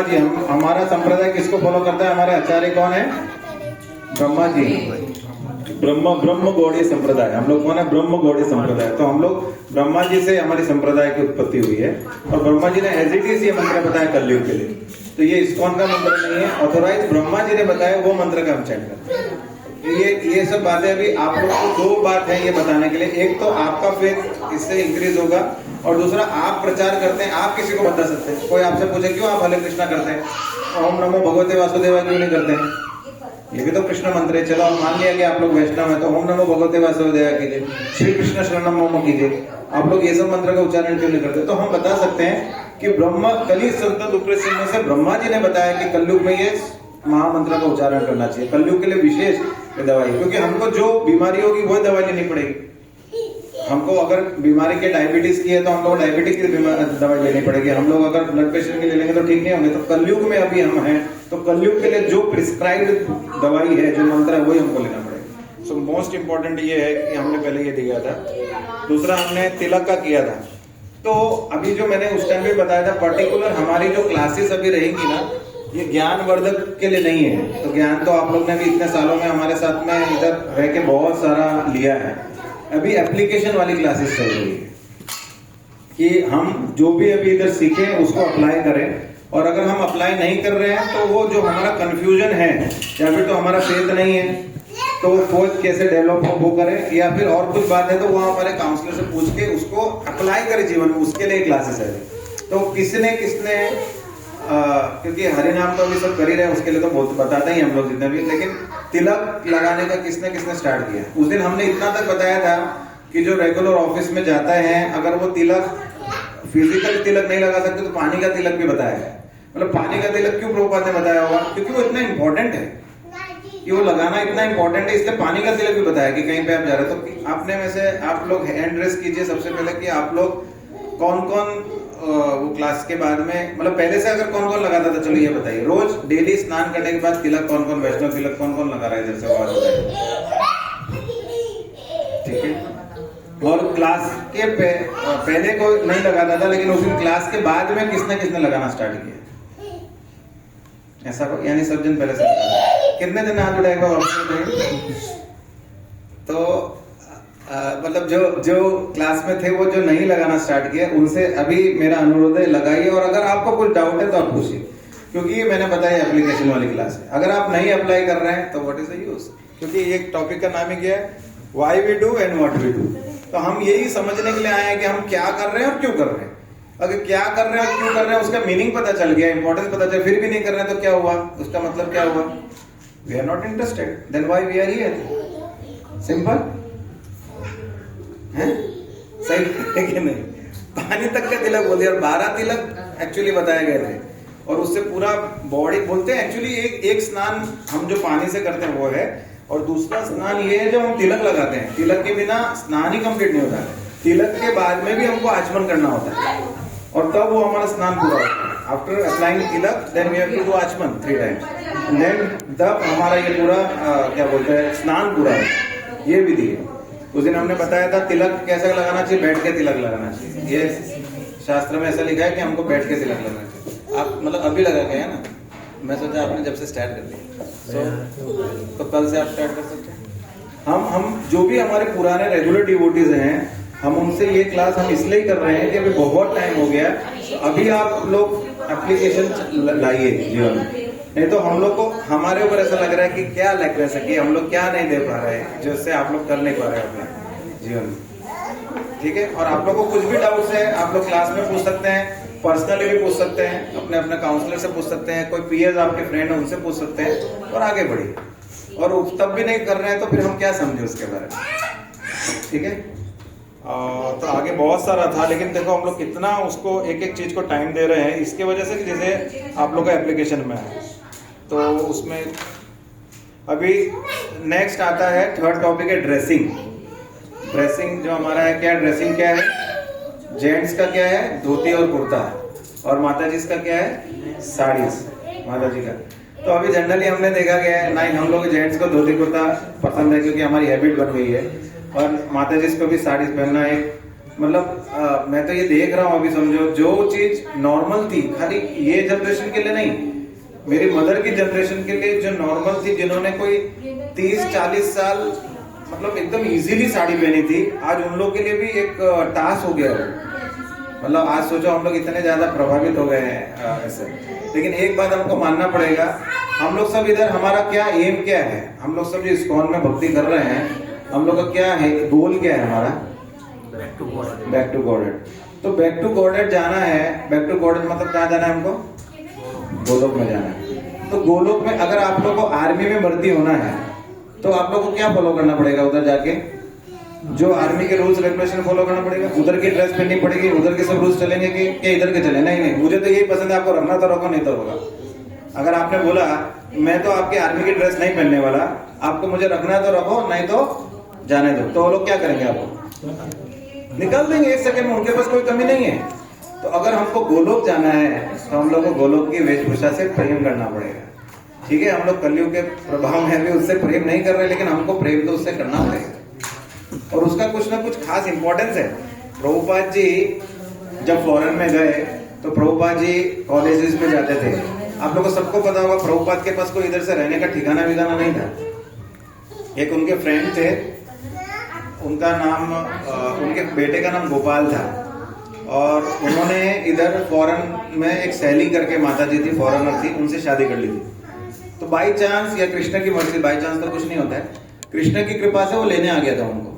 जी, हम हमारा संप्रदाय किसको फॉलो करता है? हमारे आचार्य कौन है? ब्रह्मा जी। ब्रह्म गौड़ीय संप्रदाय, हम लोग कौन है? ब्रह्म गौड़ीय संप्रदाय। तो हम लोग ब्रह्मा जी से हमारी संप्रदाय की उत्पत्ति हुई है और ब्रह्मा जी ने एज इट इज ये मंत्र बताया कलयुग के लिए। तो ये इस्कॉन का मंत्र नहीं है, ऑथोराइज ब्रह्मा जी ने बताया वो मंत्र का हम चैंट करते हैं। ये सब बातें अभी आप लोग को दो बात है ये बताने के लिए, एक तो आपका फेथ इससे इंक्रीज होगा और दूसरा आप प्रचार करते हैं, आप किसी को बता सकते हैं। कोई आपसे पूछे क्यों आप हरे कृष्णा करते हैं, ओम नमो भगवते वासुदेवाय क्यों नहीं करते हैं? ये भी तो कृष्ण मंत्र है। चलो मान लिया कि आप लोग वैष्णव है तो ओम नमो भगवते वासुदेवाय कीजिए, श्री कृष्ण शरणम मम कीजिए। आप लोग ये सब मंत्र का उच्चारण क्यों नहीं करते? तो हम बता सकते हैं कि ब्रह्मा कली संत ऊपर से ब्रह्मा जी ने बताया कि कलयुग में ये महामंत्र का उच्चारण करना चाहिए, कलयुग के लिए विशेष दवाई, क्योंकि हमको जो बीमारी होगी वो दवाई लेनी पड़ेगी। हमको अगर बीमारी के डायबिटीज की है तो हम लोग डायबिटीज की दवाई लेनी पड़ेगी। हम लोग अगर ब्लड प्रेशर की ले लेंगे तो ठीक नहीं होंगे। तो कलयुग में अभी हम हैं तो कलयुग के लिए जो प्रिस्क्राइब्ड दवाई है, जो मंत्र है, वही हमको लेना पड़ेगा। सो मोस्ट इंपॉर्टेंट ये है कि हमने पहले ये दिया था। दूसरा हमने तिलक का किया था। तो अभी जो मैंने उस टाइम भी बताया था, पर्टिकुलर हमारी जो क्लासेस अभी रहेंगी ना, ये ज्ञानवर्धक के लिए नहीं है। तो ज्ञान तो आप लोग ने भी इतने सालों में हमारे साथ में इधर रह के बहुत सारा लिया है। अभी एप्लीकेशन वाली क्लासेस चल रही है कि हम जो भी अभी इधर सीखें उसको अप्लाई करें, और अगर हम अप्लाई नहीं कर रहे हैं तो वो जो हमारा कंफ्यूजन है या फिर तो हमारा फेथ नहीं है तो वो कैसे डेवलप हो वो करें, या फिर और कुछ बात है तो वो हमारे काउंसलर से पूछ के उसको अप्लाई करें जीवन में, उसके लिए क्लासेस है। तो किसने क्योंकि हरि नाम तो अभी सब कर ही रहे हैं, उसके लिए तो बहुत बताते ही हम लोग जितने भी, लेकिन तिलक लगाने का किसने स्टार्ट किया? उस दिन हमने इतना तक बताया था कि जो रेगुलर ऑफिस में जाता है अगर वो तिलक फिजिकल तिलक नहीं लगा सकते तो पानी का तिलक भी बताया है। मतलब पानी का तिलक क्यों प्रभुपाद ने बताया होगा? क्योंकि वो इतना इंपॉर्टेंट है कि वो लगाना इतना इंपॉर्टेंट है, इसलिए पानी का तिलक भी बताया कि कहीं पे आप जा रहे हो तो आपने में से आप लोग हैंड रेस कीजिए सबसे पहले कि आप लोग कौन वो क्लास के बाद में, मतलब पहले से अगर कौन लगाता था, चलो ये बताइए। रोज डेली स्नान करने के बाद तिलक कौन वैष्णव तिलक कौन लगा रहा है? इधर से आवाज बताइए, ठीक है। और क्लास के पहले कोई नहीं लगाता था, लेकिन उस दिन क्लास के बाद में किसने लगाना स्टार्ट किया? ऐसा यानी सब जन पहले से लगाता। कितने दिन हाथ उठाए? तो मतलब जो क्लास में थे वो जो नहीं लगाना स्टार्ट किया उनसे अभी मेरा अनुरोध है लगाइए, और अगर आपको कुछ डाउट है तो आप पूछिए, क्योंकि ये मैंने बताया एप्लीकेशन वाली क्लास है। अगर आप नहीं अप्लाई कर रहे हैं तो व्हाट इज द यूज? क्योंकि ये टॉपिक का नाम ही क्या है? Why we do and what we do. तो हम यही समझने के लिए आए हैं कि हम क्या कर रहे हैं और क्यों कर रहे हैं। अगर क्या कर रहे हैं और क्यों कर रहे हैं उसका मीनिंग पता चल गया, इंपॉर्टेंस पता चल, फिर भी नहीं कर रहे हैं तो क्या हुआ? उसका मतलब क्या हुआ? We are not interested, then why we are here. Simple है, सही है कि नहीं? पानी तक का तिलक बोल दिया और 12 तिलक एक्चुअली बताए गए थे, और उससे पूरा बॉडी बोलते हैं। एक्चुअली एक स्नान हम जो पानी से करते हैं वो है, और दूसरा स्नान ये है जो हम तिलक लगाते हैं। तिलक के बिना स्नान ही कंप्लीट नहीं होता है। तिलक के बाद में भी हमको आचमन करना होता है, और तब वो हमारा स्नान पूरा होता है। After applying tilak then we have to do achaman 3 times, then तब हमारा ये पूरा क्या बोलते हैं स्नान पूरा है। ये विधि है। उस दिन हमने बताया था तिलक कैसे लगाना चाहिए, बैठ के तिलक लगाना चाहिए। ये शास्त्र में ऐसा लिखा है कि हमको बैठ के तिलक लगाना चाहिए। आप मतलब अभी लगा के है ना, मैं सोचा आपने जब से स्टार्ट कर दिया तो कल से आप स्टार्ट कर सकते हैं। हम जो भी हमारे पुराने रेगुलर डिवोटीज हैं, हम उनसे ये क्लास हम इसलिए कर रहे हैं कि अभी बहुत टाइम हो गया। अभी आप लोग एप्लीकेशन लाइए जीवन में, नहीं तो हम लोग को हमारे ऊपर ऐसा लग रहा है कि क्या लग रहा है कि हम लोग क्या नहीं दे पा रहे हैं, जिससे आप लोग कर नहीं पा रहे हैं अपने जीवन में, ठीक है। और आप लोग को कुछ भी डाउट्स है आप लोग क्लास में पूछ सकते हैं, पर्सनली भी पूछ सकते हैं, अपने काउंसलर से पूछ सकते हैं, कोई पीएस आपके फ्रेंड है उनसे पूछ सकते हैं, और आगे बढ़िए। और तब भी नहीं कर रहे हैं तो फिर हम क्या समझे उसके बारे में, ठीक है। तो आगे बहुत सारा था, लेकिन देखो हम लोग कितना उसको एक चीज को टाइम दे रहे हैं इसके वजह से कि जैसे आप लोग का एप्लीकेशन में है तो उसमें अभी नेक्स्ट आता है थर्ड टॉपिक है ड्रेसिंग। ड्रेसिंग जो हमारा है, क्या ड्रेसिंग क्या है? जेंट्स का क्या है? धोती और कुर्ता, और माता जी का क्या है? साड़ी माता जी का। तो अभी जनरली हमने देखा गया है नहीं, हम लोग जेंट्स को धोती कुर्ता पसंद है क्योंकि हमारी हैबिट बन गई है, और माता जी को भी साड़ी पहनना एक मतलब मैं तो ये देख रहा हूँ अभी, समझो जो चीज नॉर्मल थी, खाली ये जनरेशन के लिए नहीं, मेरी मदर की जनरेशन के लिए जो नॉर्मल थी, जिन्होंने कोई 30-40 साल मतलब एकदम इजीली साड़ी पहनी थी, आज उन लोग के लिए भी एक टास्क हो गया है। मतलब आज सोचो हम लोग इतने ज्यादा प्रभावित हो गए हैं ऐसे। लेकिन एक बात हमको मानना पड़ेगा, हम लोग सब इधर, हमारा क्या एम क्या है, हम लोग सब जो इस्कॉन में भक्ति कर रहे हैं, हम लोग का क्या है, गोल क्या है हमारा, बैक टू गॉडेड। तो बैक टू गॉडेड जाना है। बैक टू गॉडेड मतलब कहाँ जाना है हमको, गोलोक में जाना है। तो गोलोक में अगर आप लोग को आर्मी में भर्ती होना है तो आप लोग को क्या फॉलो करना पड़ेगा, उधर जाके जो आर्मी के रूल्स रेगुलेशन फॉलो करना पड़ेगा, उधर की ड्रेस पहननी पड़ेगी, उधर के सब रूल्स चलेंगे कि इधर के चले। नहीं, मुझे तो यही पसंद है, आपको रखना तो रखो, नहीं तो होगा। अगर आपने बोला मैं तो आपके आर्मी की ड्रेस नहीं पहनने वाला, आपको मुझे रखना है तो रखो, नहीं तो जाने दो, तो वो लोग क्या करेंगे, आपको निकाल देंगे 1 सेकंड में, उनके पास कोई कमी नहीं है। तो अगर हमको गोलोक जाना है तो हम लोग को गोलोक की वेशभूषा से प्रेम करना पड़ेगा। ठीक है, हम लोग कलयुग के प्रभाव में भी उससे प्रेम नहीं कर रहे, लेकिन हमको प्रेम तो उससे करना पड़ेगा और उसका कुछ ना कुछ खास इंपॉर्टेंस है। प्रभुपाद जी जब फॉरेन में गए तो प्रभुपाद जी कॉलेजेस में जाते थे। आप लोगों को सबको पता होगा प्रभुपाद के पास कोई इधर से रहने का ठिकाना विकाना नहीं था। एक उनके फ्रेंड थे, उनका नाम उनके बेटे का नाम गोपाल था और उन्होंने इधर फॉरेन में एक सैली करके माता जी थी, फॉरेनर थी, उनसे शादी कर ली थी। तो बाई चांस या कृष्ण की मर्जी, बाई चांस तो कुछ नहीं होता है, कृष्ण की कृपा से वो लेने आ गया था उनको।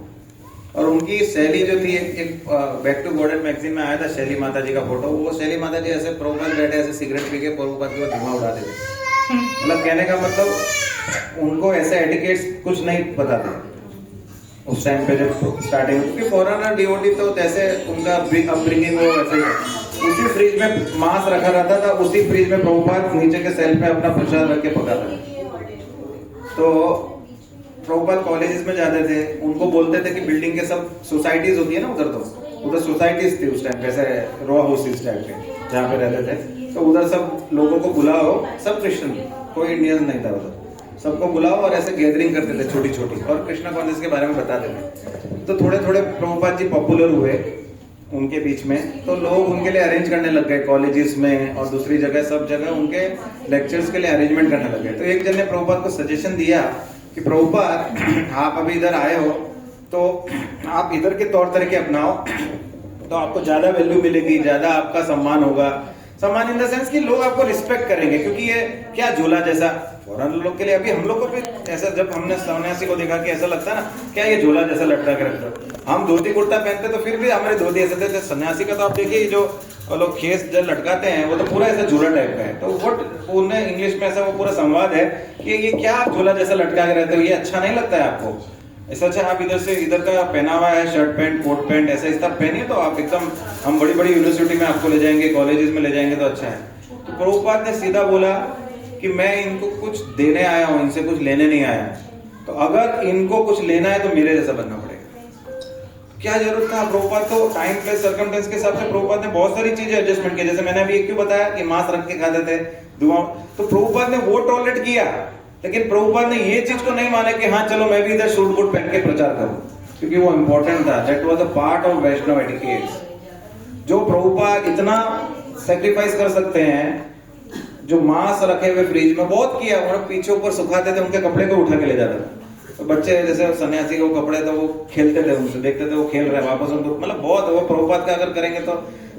और उनकी शैली जो थी, एक बैक टू गॉडेड मैगजीन में आया था शैली माता जी का फोटो। वो शैली माता जी ऐसे प्रभुपाद बैठे ऐसे सिगरेट पी के प्रभुपाद की धुआं उड़ाते थे। मतलब कहने का मतलब उनको ऐसे एटिकेट्स कुछ नहीं पता था उस टाइम पे जब स्टार्टिंग, क्योंकि फॉरेनर डिवोटी तो जैसे उनका अपब्रिंगिंग वो वैसे ही। उसी फ्रिज में मांस रखा रहता था, उसी फ्रिज में प्रभुपाद नीचे के सेल्फ में अपना प्रसाद रख के पकाता था। तो प्रभुपाद कॉलेजेस में जाते थे, उनको बोलते थे कि बिल्डिंग के सब सोसाइटीज होती है ना उधर, तो उधर सोसाइटीज थी उस टाइम पे, ऐसे रो हाउसेस टाइप के जहाँ पे रहते थे। तो उधर सब लोगों को बुलाओ, सब क्रिश्चियन, कोई इंडियन नहीं था उधर, सबको बुलाओ और ऐसे गैदरिंग करते थे छोटी छोटी, और कृष्णा कॉलेज के बारे में बताते थे। तो थोड़े थोड़े प्रभुपाद जी पॉपुलर हुए उनके बीच में, तो लोग उनके लिए अरेंज करने लग गए कॉलेजेस में और दूसरी जगह, सब जगह उनके लेक्चर्स के लिए अरेंजमेंट करने लग गए। तो एक जन ने प्रभुपाद को सजेशन दिया कि प्रभुपाद आप अभी इधर आए हो तो आप इधर के तौर तरीके अपनाओ, तो आपको ज्यादा वैल्यू मिलेगी, ज्यादा आपका सम्मान होगा। सम्मान इन द सेंस कि लोग आपको रिस्पेक्ट करेंगे, क्योंकि ये क्या झूला जैसा फॉरेन लोग के लिए, अभी हम लोग को भी ऐसा, जब हमने सन्यासी को देखा कि ऐसा लगता है ना, क्या ये झूला जैसा लटका के रखता। हम धोती कुर्ता पहनते तो फिर भी हमारे धोती ऐसे थे। सन्यासी का तो आप देखिए जो लोग खेस जो लटकाते हैं वो तो पूरा ऐसा झूला टाइप का है। तो व्हाट उन्हें इंग्लिश में ऐसा वो पूरा संवाद है कि ये क्या आप झूला जैसा लटका के रहते हो, ये अच्छा नहीं लगता है आपको। ऐसा अच्छा आप इधर से इधर का पहनावा है, शर्ट पैंट कोट पैंट ऐसा इस तरह पहनिए, तो आप एकदम, हम बड़ी बड़ी यूनिवर्सिटी में आपको ले जाएंगे, कॉलेजेस में ले जाएंगे तो अच्छा है। तो प्रभुपाद ने सीधा बोला कि मैं इनको कुछ देने आया हूँ, इनसे कुछ लेने नहीं आया। तो अगर इनको कुछ लेना है तो मेरे जैसा बनना पड़ेगा। क्या जरूरत था, प्रभुपाद तो टाइम प्लेस सर्कमस्टेंस के हिसाब से प्रभुपाद ने बहुत सारी चीजें एडजस्टमेंट की। जैसे मैंने अभी एक क्यों बताया कि मांस रख के खाते थे दुआ, तो प्रभुपाद ने वो टॉलरेट किया, लेकिन प्रभुपाद ने ये चीज को नहीं माना कि हाँ चलो मैं भी इधर सूट बूट पहन के प्रचार करूं, क्योंकि वो इंपॉर्टेंट था। That was a part of Vaishnava etiquettes. जो प्रभुपाद इतना सेक्रीफाइस कर सकते हैं, जो मांस रखे हुए फ्रिज में बहुत किया, और पीछे ऊपर सुखाते थे, उनके कपड़े को उठा के ले जाते थे। तो बच्चे जैसे सन्यासी के कपड़े थे वो खेलते थे, उनसे देखते थे वो खेल रहे, वापस उनको, मतलब बहुत वो प्रभुपाद का अगर करेंगे तो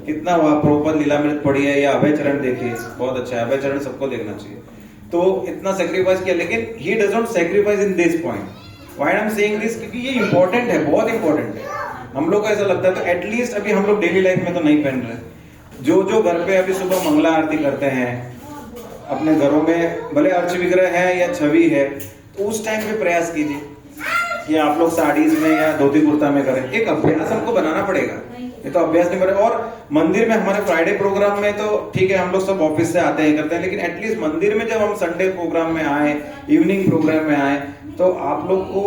कितना वहाँ प्रभुपाद लीलामृत पढ़ी है या अभय चरण देखिए, बहुत अच्छा है, अभय चरण सबको देखना चाहिए। तो इतना सेक्रीफाइस किया, लेकिन he does not sacrifice in this point. Why I am saying this, क्योंकि ये इंपॉर्टेंट है, बहुत इंपॉर्टेंट है। हम लोग को ऐसा लगता है, तो एटलीस्ट अभी हम लोग डेली लाइफ में तो नहीं पहन रहे। जो जो घर पे अभी सुबह मंगला आरती करते हैं अपने घरों में, भले अर्च विग्रह है या छवि है, तो उस टाइम पे प्रयास कीजिए कि आप लोग साड़ीज में या धोती कुर्ता में करें। एक अभ्यास हमको बनाना पड़ेगा, ये तो अभ्यास नहीं बनेगा। और मंदिर में हमारे फ्राइडे प्रोग्राम में तो ठीक है, हम लोग सब ऑफिस से आते हैं करते हैं, लेकिन एटलीस्ट मंदिर में जब हम संडे प्रोग्राम में आए, इवनिंग प्रोग्राम में आए, तो आप लोग को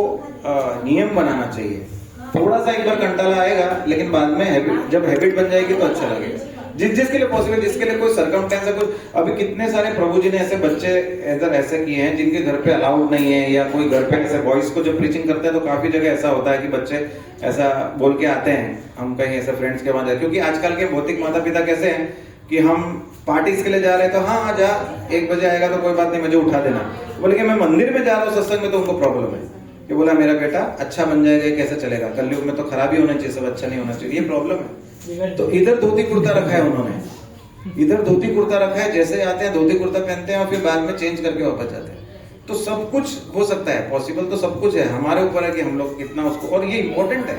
नियम बनाना चाहिए। थोड़ा सा एक बार कंटाला आएगा, लेकिन बाद में जब हैबिट बन जाएगी तो अच्छा लगेगा। जिसके लिए पॉसिबल, जिसके लिए कोई सर्कमस्टेंस है कुछ। अभी कितने सारे प्रभु जी ने ऐसे बच्चे इधर ऐसे किए हैं जिनके घर पे अलाउड नहीं है, या कोई घर पे ऐसे बॉयज को जब प्रीचिंग करते हैं तो काफी जगह ऐसा होता है कि बच्चे ऐसा बोल के आते हैं हम कहीं ऐसे फ्रेंड्स के वहां जाए, क्योंकि आजकल के भौतिक माता पिता कैसे हैं कि हम पार्टीज के लिए जा रहे हैं तो हाँ जा 1 बजे आएगा तो कोई बात नहीं, मुझे उठा देना। बोले कि मैं मंदिर में जा रहा हूँ सत्संग में, तो उनको प्रॉब्लम है कि बोला मेरा बेटा अच्छा बन जाएगा, कैसे चलेगा, कलयुग में तो खराबी होना चाहिए, सब अच्छा नहीं होना चाहिए, ये प्रॉब्लम है। तो इधर धोती कुर्ता रखा है उन्होंने, इधर धोती कुर्ता रखा है, जैसे आते हैं धोती कुर्ता पहनते हैं और फिर बाद में चेंज करके वापस जाते हैं। तो सब कुछ हो सकता है, पॉसिबल तो सब कुछ है, हमारे ऊपर है कि हम लोग कितना उसको, और ये इंपॉर्टेंट है।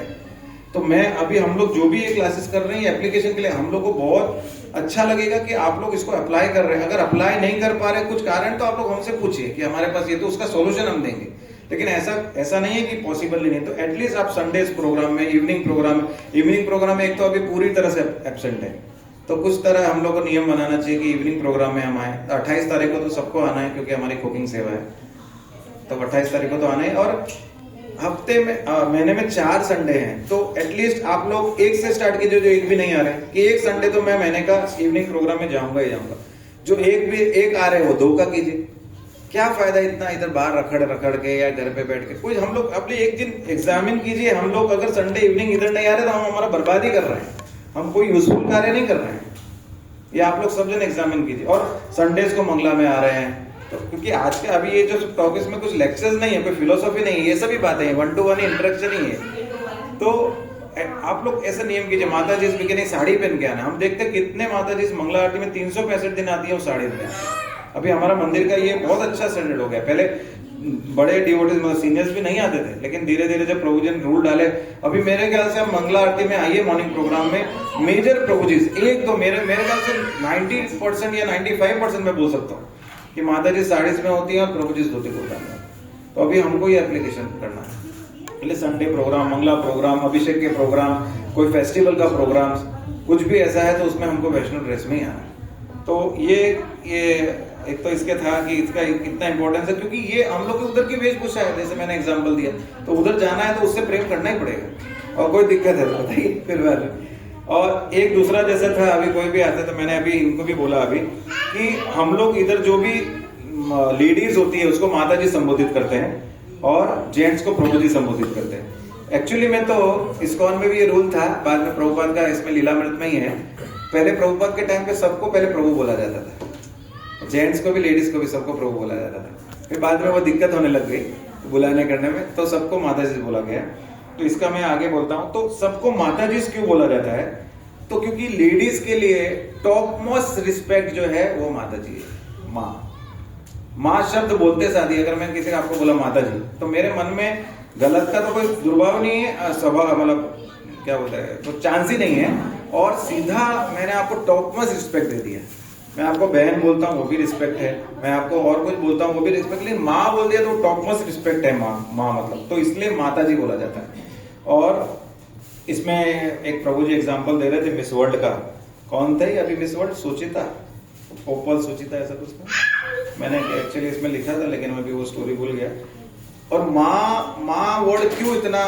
तो मैं अभी हम लोग जो भी ये क्लासेस कर रहे हैं एप्लीकेशन के लिए, हम लोग को बहुत अच्छा लगेगा कि आप लोग इसको अप्लाई कर रहे हैं। अगर अप्लाई नहीं कर पा रहे कुछ कारण, तो आप लोग हमसे पूछिए कि हमारे पास ये, तो उसका सोल्यूशन हम देंगे। लेकिन ऐसा नहीं है कि पॉसिबल नहीं है, तो एटलीस्ट आप संडेज प्रोग्राम में, इवनिंग प्रोग्राम में एक तो अभी पूरी तरह से एब्सेंट है, तो कुछ तरह हम लोग को नियम बनाना चाहिए कि इवनिंग प्रोग्राम में हम आए। 28 तारीख को तो सबको आना है क्योंकि हमारी कुकिंग सेवा है, तो 28 तारीख को तो आना है। और हफ्ते में महीने में 4 संडे हैं, तो एटलीस्ट आप लोग एक से स्टार्ट कीजिए, जो एक भी नहीं आ रहे कि एक संडे तो मैं महीने का इवनिंग प्रोग्राम में जाऊंगा ही जाऊंगा। जो एक आ रहे हैं वो 2 का कीजिए। क्या फायदा इतना इधर बाहर रखड़ के या घर पे बैठ के, कुछ हम लोग अपने एक दिन एग्जामिन कीजिए। हम लोग अगर संडे इवनिंग इधर नहीं आ रहे तो हम हमारा बर्बादी कर रहे हैं, हम कोई यूजफुल कार्य नहीं कर रहे हैं। ये आप लोग सब जन एग्जामिन कीजिए। और संडेज को मंगला में आ रहे हैं, तो क्योंकि आज के अभी ये जो टॉपिक्स में कुछ लेक्चर्स नहीं है, कोई फिलोसॉफी नहीं है, ये सभी बातें हैं, 1-to-1 इंटरेक्शन ही है। तो आप लोग ऐसा नियम कीजिए, माता जी इस बिकिनी साड़ी पहन के आना। हम देखते हैं कितने माता जी इस मंगला आरती में 365 दिन आती है वो साड़ी में। अभी हमारा मंदिर का ये बहुत अच्छा स्टैंडर्ड हो गया। पहले बड़े डिवोटीज सीनियर्स भी नहीं आते थे, लेकिन धीरे धीरे जब प्रभु जी ने रूल डाले, अभी मेरे ख्याल से हम मंगला आरती में आइए मॉर्निंग प्रोग्राम में, मेजर प्रभु जी एक तो मेरे ख्याल से 90% या 95% मैं बोल सकता हूँ कि माता जी साड़ीज में होती है और प्रभु जी धोती कुर्ता में। तो अभी हमको ये एप्लीकेशन करना है। पहले संडे प्रोग्राम, मंगला प्रोग्राम, अभिषेक के प्रोग्राम, कोई फेस्टिवल का प्रोग्राम, कुछ भी ऐसा है तो उसमें हमको वैष्णव ड्रेस में ही आना है। तो ये एक तो इसके था कि इसका कितना इंपॉर्टेंस है, क्योंकि ये हम लोग के उधर की वेशभूषा है। जैसे मैंने एग्जांपल दिया, तो उधर जाना है तो उससे प्रेम करना ही पड़ेगा, और कोई दिक्कत है तो बताइए फिर वाले। और एक दूसरा जैसे था, अभी कोई भी आता तो मैंने अभी इनको भी बोला अभी कि हम लोग इधर जो भी लेडीज होती है उसको माता जी संबोधित करते हैं और जेंट्स को प्रभु जी संबोधित करते हैं। एक्चुअली में तो इस्कॉन में भी ये रूल था, बाद में प्रभुपाद का इसमें लीलामृत में ही है। पहले प्रभुपाद के टाइम पे सबको पहले प्रभु बोला जाता था, जेंट्स को भी लेडीज को भी सबको प्रभु बोला जाता था। फिर बाद में वो दिक्कत होने लग गई बुलाने करने में, तो सबको माता जी बोला गया। तो इसका मैं आगे बोलता हूँ। तो सबको माता जी क्यों बोला जाता है, तो क्योंकि लेडीज के लिए टॉप मोस्ट रिस्पेक्ट जो है वो माता जी है। माँ शब्द बोलते साथ ही अगर मैं किसी ने आपको बोला माता जी, तो मेरे मन में गलत का तो कोई दुर्भाव नहीं है, स्वभाव मतलब क्या बोलता है तो चांस ही नहीं है। और सीधा मैंने आपको टॉप मोस्ट रिस्पेक्ट दे दिया। मैं आपको बहन बोलता हूँ वो भी रिस्पेक्ट है, मैं आपको और कुछ बोलता हूँ वो भी रिस्पेक्ट, लेकिन माँ बोल दिया तो टॉप मोस्ट रिस्पेक्ट है माँ मतलब, तो इसलिए माता जी बोला जाता है। और इसमें एक प्रभु जी एग्जांपल दे रहे थे मिस वर्ल्ड का। कौन थे अभी मिस वर्ल्ड? सुचिता, पोपल सुचिता ऐसा कुछ था। मैंने एक्चुअली इसमें लिखा था लेकिन मैं भी वो स्टोरी भूल गया। और माँ वर्ड क्यों इतना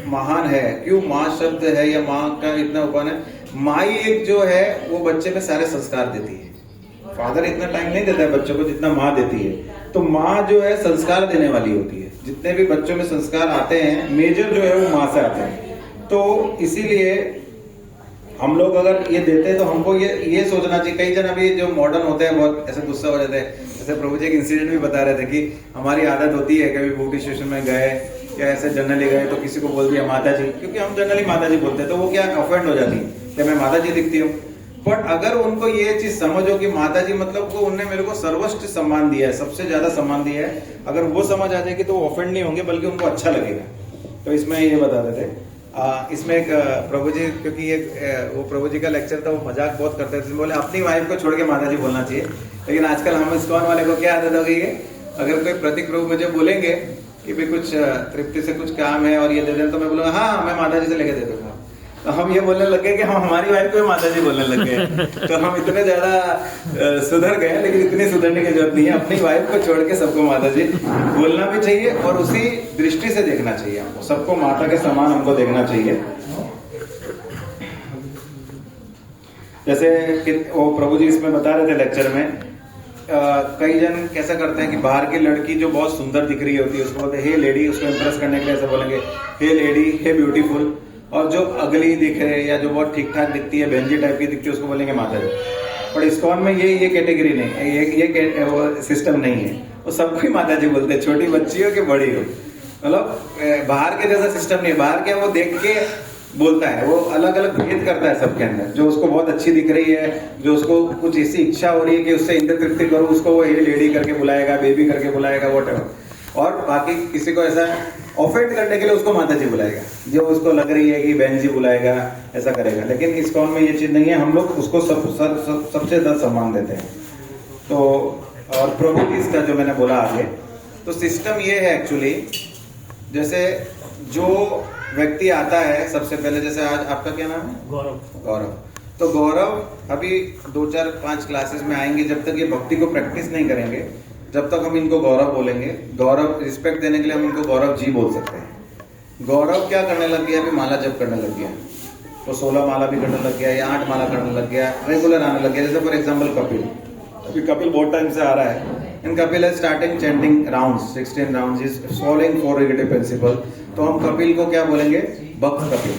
महान है, क्यों माँ शब्द है या माँ का इतना उपमान है? माँ ही एक जो है वो बच्चे में सारे संस्कार देती है। फादर इतना टाइम नहीं देता है बच्चों को जितना माँ देती है। तो माँ जो है संस्कार देने वाली होती है। जितने भी बच्चों में संस्कार आते हैं मेजर जो है वो माँ से आते हैं। तो इसीलिए हम लोग अगर ये देते हैं तो हमको ये सोचना चाहिए। कई जन अभी जो मॉडर्न होते हैं बहुत ऐसे गुस्सा हो जाते हैं। जैसे प्रभु जी एक इंसिडेंट भी बता रहे थे कि हमारी आदत होती है कभी ब्यूटी स्टेशन में गए या ऐसे जनरली गए तो किसी को बोल दिया माता जी, क्योंकि हम जनरली माता जी बोलते हैं तो वो क्या ऑफेंड हो जाती है कि मैं माता जी दिखती हूँ। बट अगर उनको ये चीज समझो कि माता जी मतलब को उनने मेरे को सर्वोच्च सम्मान दिया है, सबसे ज्यादा सम्मान दिया है, अगर वो समझ आ जाएगी तो वो ऑफेंड नहीं होंगे बल्कि उनको अच्छा लगेगा। तो इसमें ये बताते थे इसमें एक प्रभु जी, क्योंकि वो प्रभु जी का लेक्चर था, वो मजाक बहुत करते थे, बोले अपनी वाइफ को छोड़ के माता जी बोलना चाहिए। लेकिन आजकल हम इस्कॉन वाले को क्या आदत हो गई है, अगर कोई प्रतीक प्रभु मुझे बोलेंगे कि भी कुछ तृप्ति से कुछ काम है और ये दे दें तो मैं बोलूँगा हाँ मैं माता जी से लेके दे दूंगा। तो हम ये बोलने लग गए कि हम हमारी वाइफ को माता जी बोलने लग गए। तो हम इतने ज्यादा सुधर गए, लेकिन इतनी सुधरने की जरूरत नहीं है। अपनी वाइफ को छोड़ के सबको माता जी बोलना भी चाहिए और उसी दृष्टि से देखना चाहिए। हमको सबको माता के समान हमको देखना चाहिए। जैसे कि वो प्रभु जी इसमें बता रहे थे लेक्चर में, कई जन कैसा करते हैं कि बाहर की लड़की जो बहुत सुंदर दिख रही होती है उसको बोलते हैं हे लेडी, उसको इम्प्रेस करने के लिए ऐसा बोलेंगे हे लेडी, हे ब्यूटीफुल। और जो अगली दिख रहे या जो बहुत ठीक ठाक दिखती है, बेंजी टाइप की दिखती है, उसको बोलेंगे माता जी। पर इस्कॉन में ये कैटेगरी नहीं है, ये वो सिस्टम नहीं है। वो सबको ही माता जी बोलते हैं, छोटी बच्ची हो कि बड़ी हो। मतलब बाहर के जैसा सिस्टम नहीं है। बाहर के वो देख के बोलता है, वो अलग अलग भेद करता है सबके अंदर। जो उसको बहुत अच्छी दिख रही है, जो उसको कुछ ऐसी इच्छा हो रही है कि उससे इंद्र तृप्ति करो, उसको वो ये लेडी करके बुलाएगा, बेबी करके बुलाएगा, वॉटेवर। और बाकी किसी को ऐसा ऑफेंड करने के लिए उसको माता जी बुलाएगा, जो उसको लग रही है कि बहन जी बुलाएगा, ऐसा करेगा। लेकिन इस कॉन में ये चीज नहीं है। हम लोग उसको सबसे ज्यादा सम्मान देते हैं। तो और प्रभु जी इसका जो मैंने बोला आगे, तो सिस्टम ये है एक्चुअली, जैसे जो व्यक्ति आता है सबसे पहले, जैसे आज आपका क्या नाम है? गौरव। तो गौरव अभी 2 4 5 क्लासेस में आएंगे। जब तक ये भक्ति को प्रैक्टिस नहीं करेंगे, जब तक हम इनको गौरव बोलेंगे, गौरव रिस्पेक्ट देने के लिए हम इनको गौरव जी बोल सकते हैं। गौरव क्या करने लग गया? अभी माला जप करने लग गया, तो 16 माला भी करने लग गया या 8 माला करने लग गया, रेगुलर आने लग गया। जैसे फॉर एग्जाम्पल कपिल, अभी कपिल बहुत टाइम से आ रहा है। इन कपिल है starting chanting rounds, 16 rounds, is following 4 regulative principle. तो हम कपिल को क्या बोलेंगे? भक्त कपिल।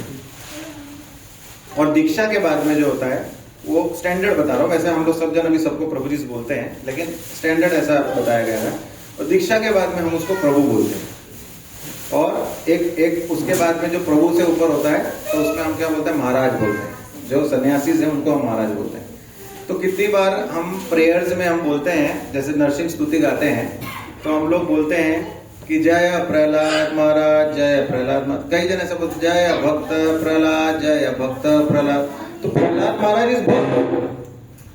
और दीक्षा के बाद में जो होता है वो स्टैंडर्ड बता रहा हूँ, वैसे हम लोग सब जन अभी सबको प्रभु जी से बोलते हैं, लेकिन स्टैंडर्ड ऐसा बताया गया है। और दीक्षा के बाद में हम उसको प्रभु बोलते हैं। और एक उसके बाद में जो प्रभु से ऊपर होता है, तो उसमें हम क्या बोलते हैं? महाराज बोलते हैं। जो सन्यासी हैं उनको हम महाराज बोलते हैं। तो कितनी बार हम प्रेयर्स में हम बोलते हैं, जैसे नरसिंह स्तुति गाते हैं, तो हम लोग बोलते हैं कि जय प्रहलाद महाराज, जय प्रहलाद महाराज। कई जन ऐसा बोलते जय भक्त प्रहलाद, जय भक्त प्रहलाद। तो प्रहलाद महाराज इज बहुत,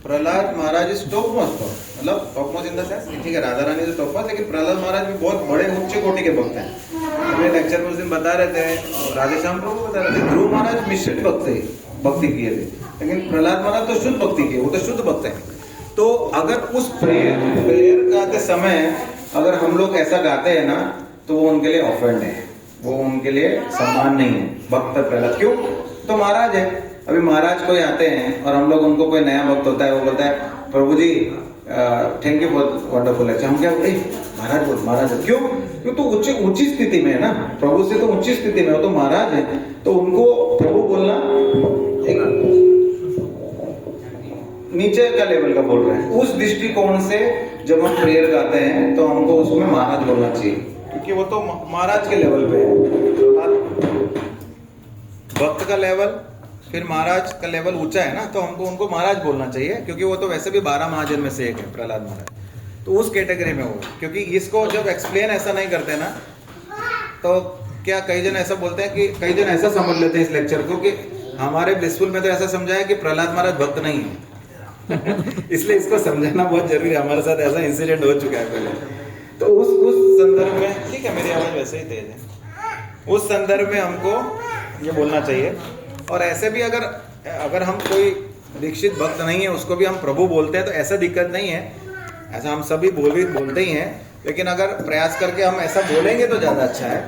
प्रहलाद महाराज इज टॉप मोस्ट, मतलब top most in the sense, ठीक है राधा रानी से टॉप मोस्ट, लेकिन प्रहलाद महाराज भी बहुत बड़े उच्च कोटि के भक्त हैं। हमें लेक्चर में उस दिन बता रहे थे, राधेश्याम प्रभु बता रहे थे, ध्रुव महाराज मिश्रित भक्ति किए थे, लेकिन प्रहलाद महाराज तो शुद्ध भक्ति किए, वो तो शुद्ध भक्त है। तो अगर उस प्रेयर गाते समय अगर हम लोग ऐसा गाते हैं ना, तो वो उनके लिए ऑफेंड है, वो उनके लिए सम्मान नहीं है। भक्त प्रहलाद क्यों? तो महाराज है। अभी महाराज कोई आते हैं और हम लोग उनको, कोई नया भक्त होता है, वो बोलता है प्रभु जी थैंक यू बहुत वंडरफुल है, हम क्या बोले महाराज बोल, महाराज क्यों? क्यों? तो ऊंची स्थिति में है ना, प्रभु से तो ऊंची स्थिति में हो, तो महाराज है, तो उनको प्रभु बोलना एक नीचे का लेवल का बोल रहे हैं। उस दृष्टिकोण से जब हम प्रेयर गाते हैं तो हमको उसमें महाराज बोलना चाहिए, क्योंकि वो तो महाराज के लेवल पे है। भक्त का लेवल, फिर महाराज का लेवल ऊंचा है ना, तो हमको उनको महाराज बोलना चाहिए, क्योंकि वो तो वैसे भी 12 महाजन में से एक है प्रहलाद महाराज। तो उस कैटेगरी में वो, क्योंकि इसको जब एक्सप्लेन ऐसा नहीं करते ना, तो क्या कई जन ऐसा बोलते हैं कि कई जन ऐसा समझ लेते हैं इस लेक्चर को कि हमारे ब्लिसफुल में तो ऐसा समझाया कि प्रहलाद महाराज भक्त नहीं है। इसलिए इसको समझाना बहुत जरूरी है। हमारे साथ ऐसा इंसिडेंट हो चुका है पहले। तो उस संदर्भ में, ठीक है मेरी आवाज वैसे ही तेज है, उस संदर्भ में हमको ये बोलना चाहिए। और ऐसे भी अगर हम कोई दीक्षित भक्त नहीं है उसको भी हम प्रभु बोलते हैं, तो ऐसा दिक्कत नहीं है, ऐसा हम सभी बोलते ही हैं। लेकिन अगर प्रयास करके हम ऐसा बोलेंगे तो ज्यादा अच्छा है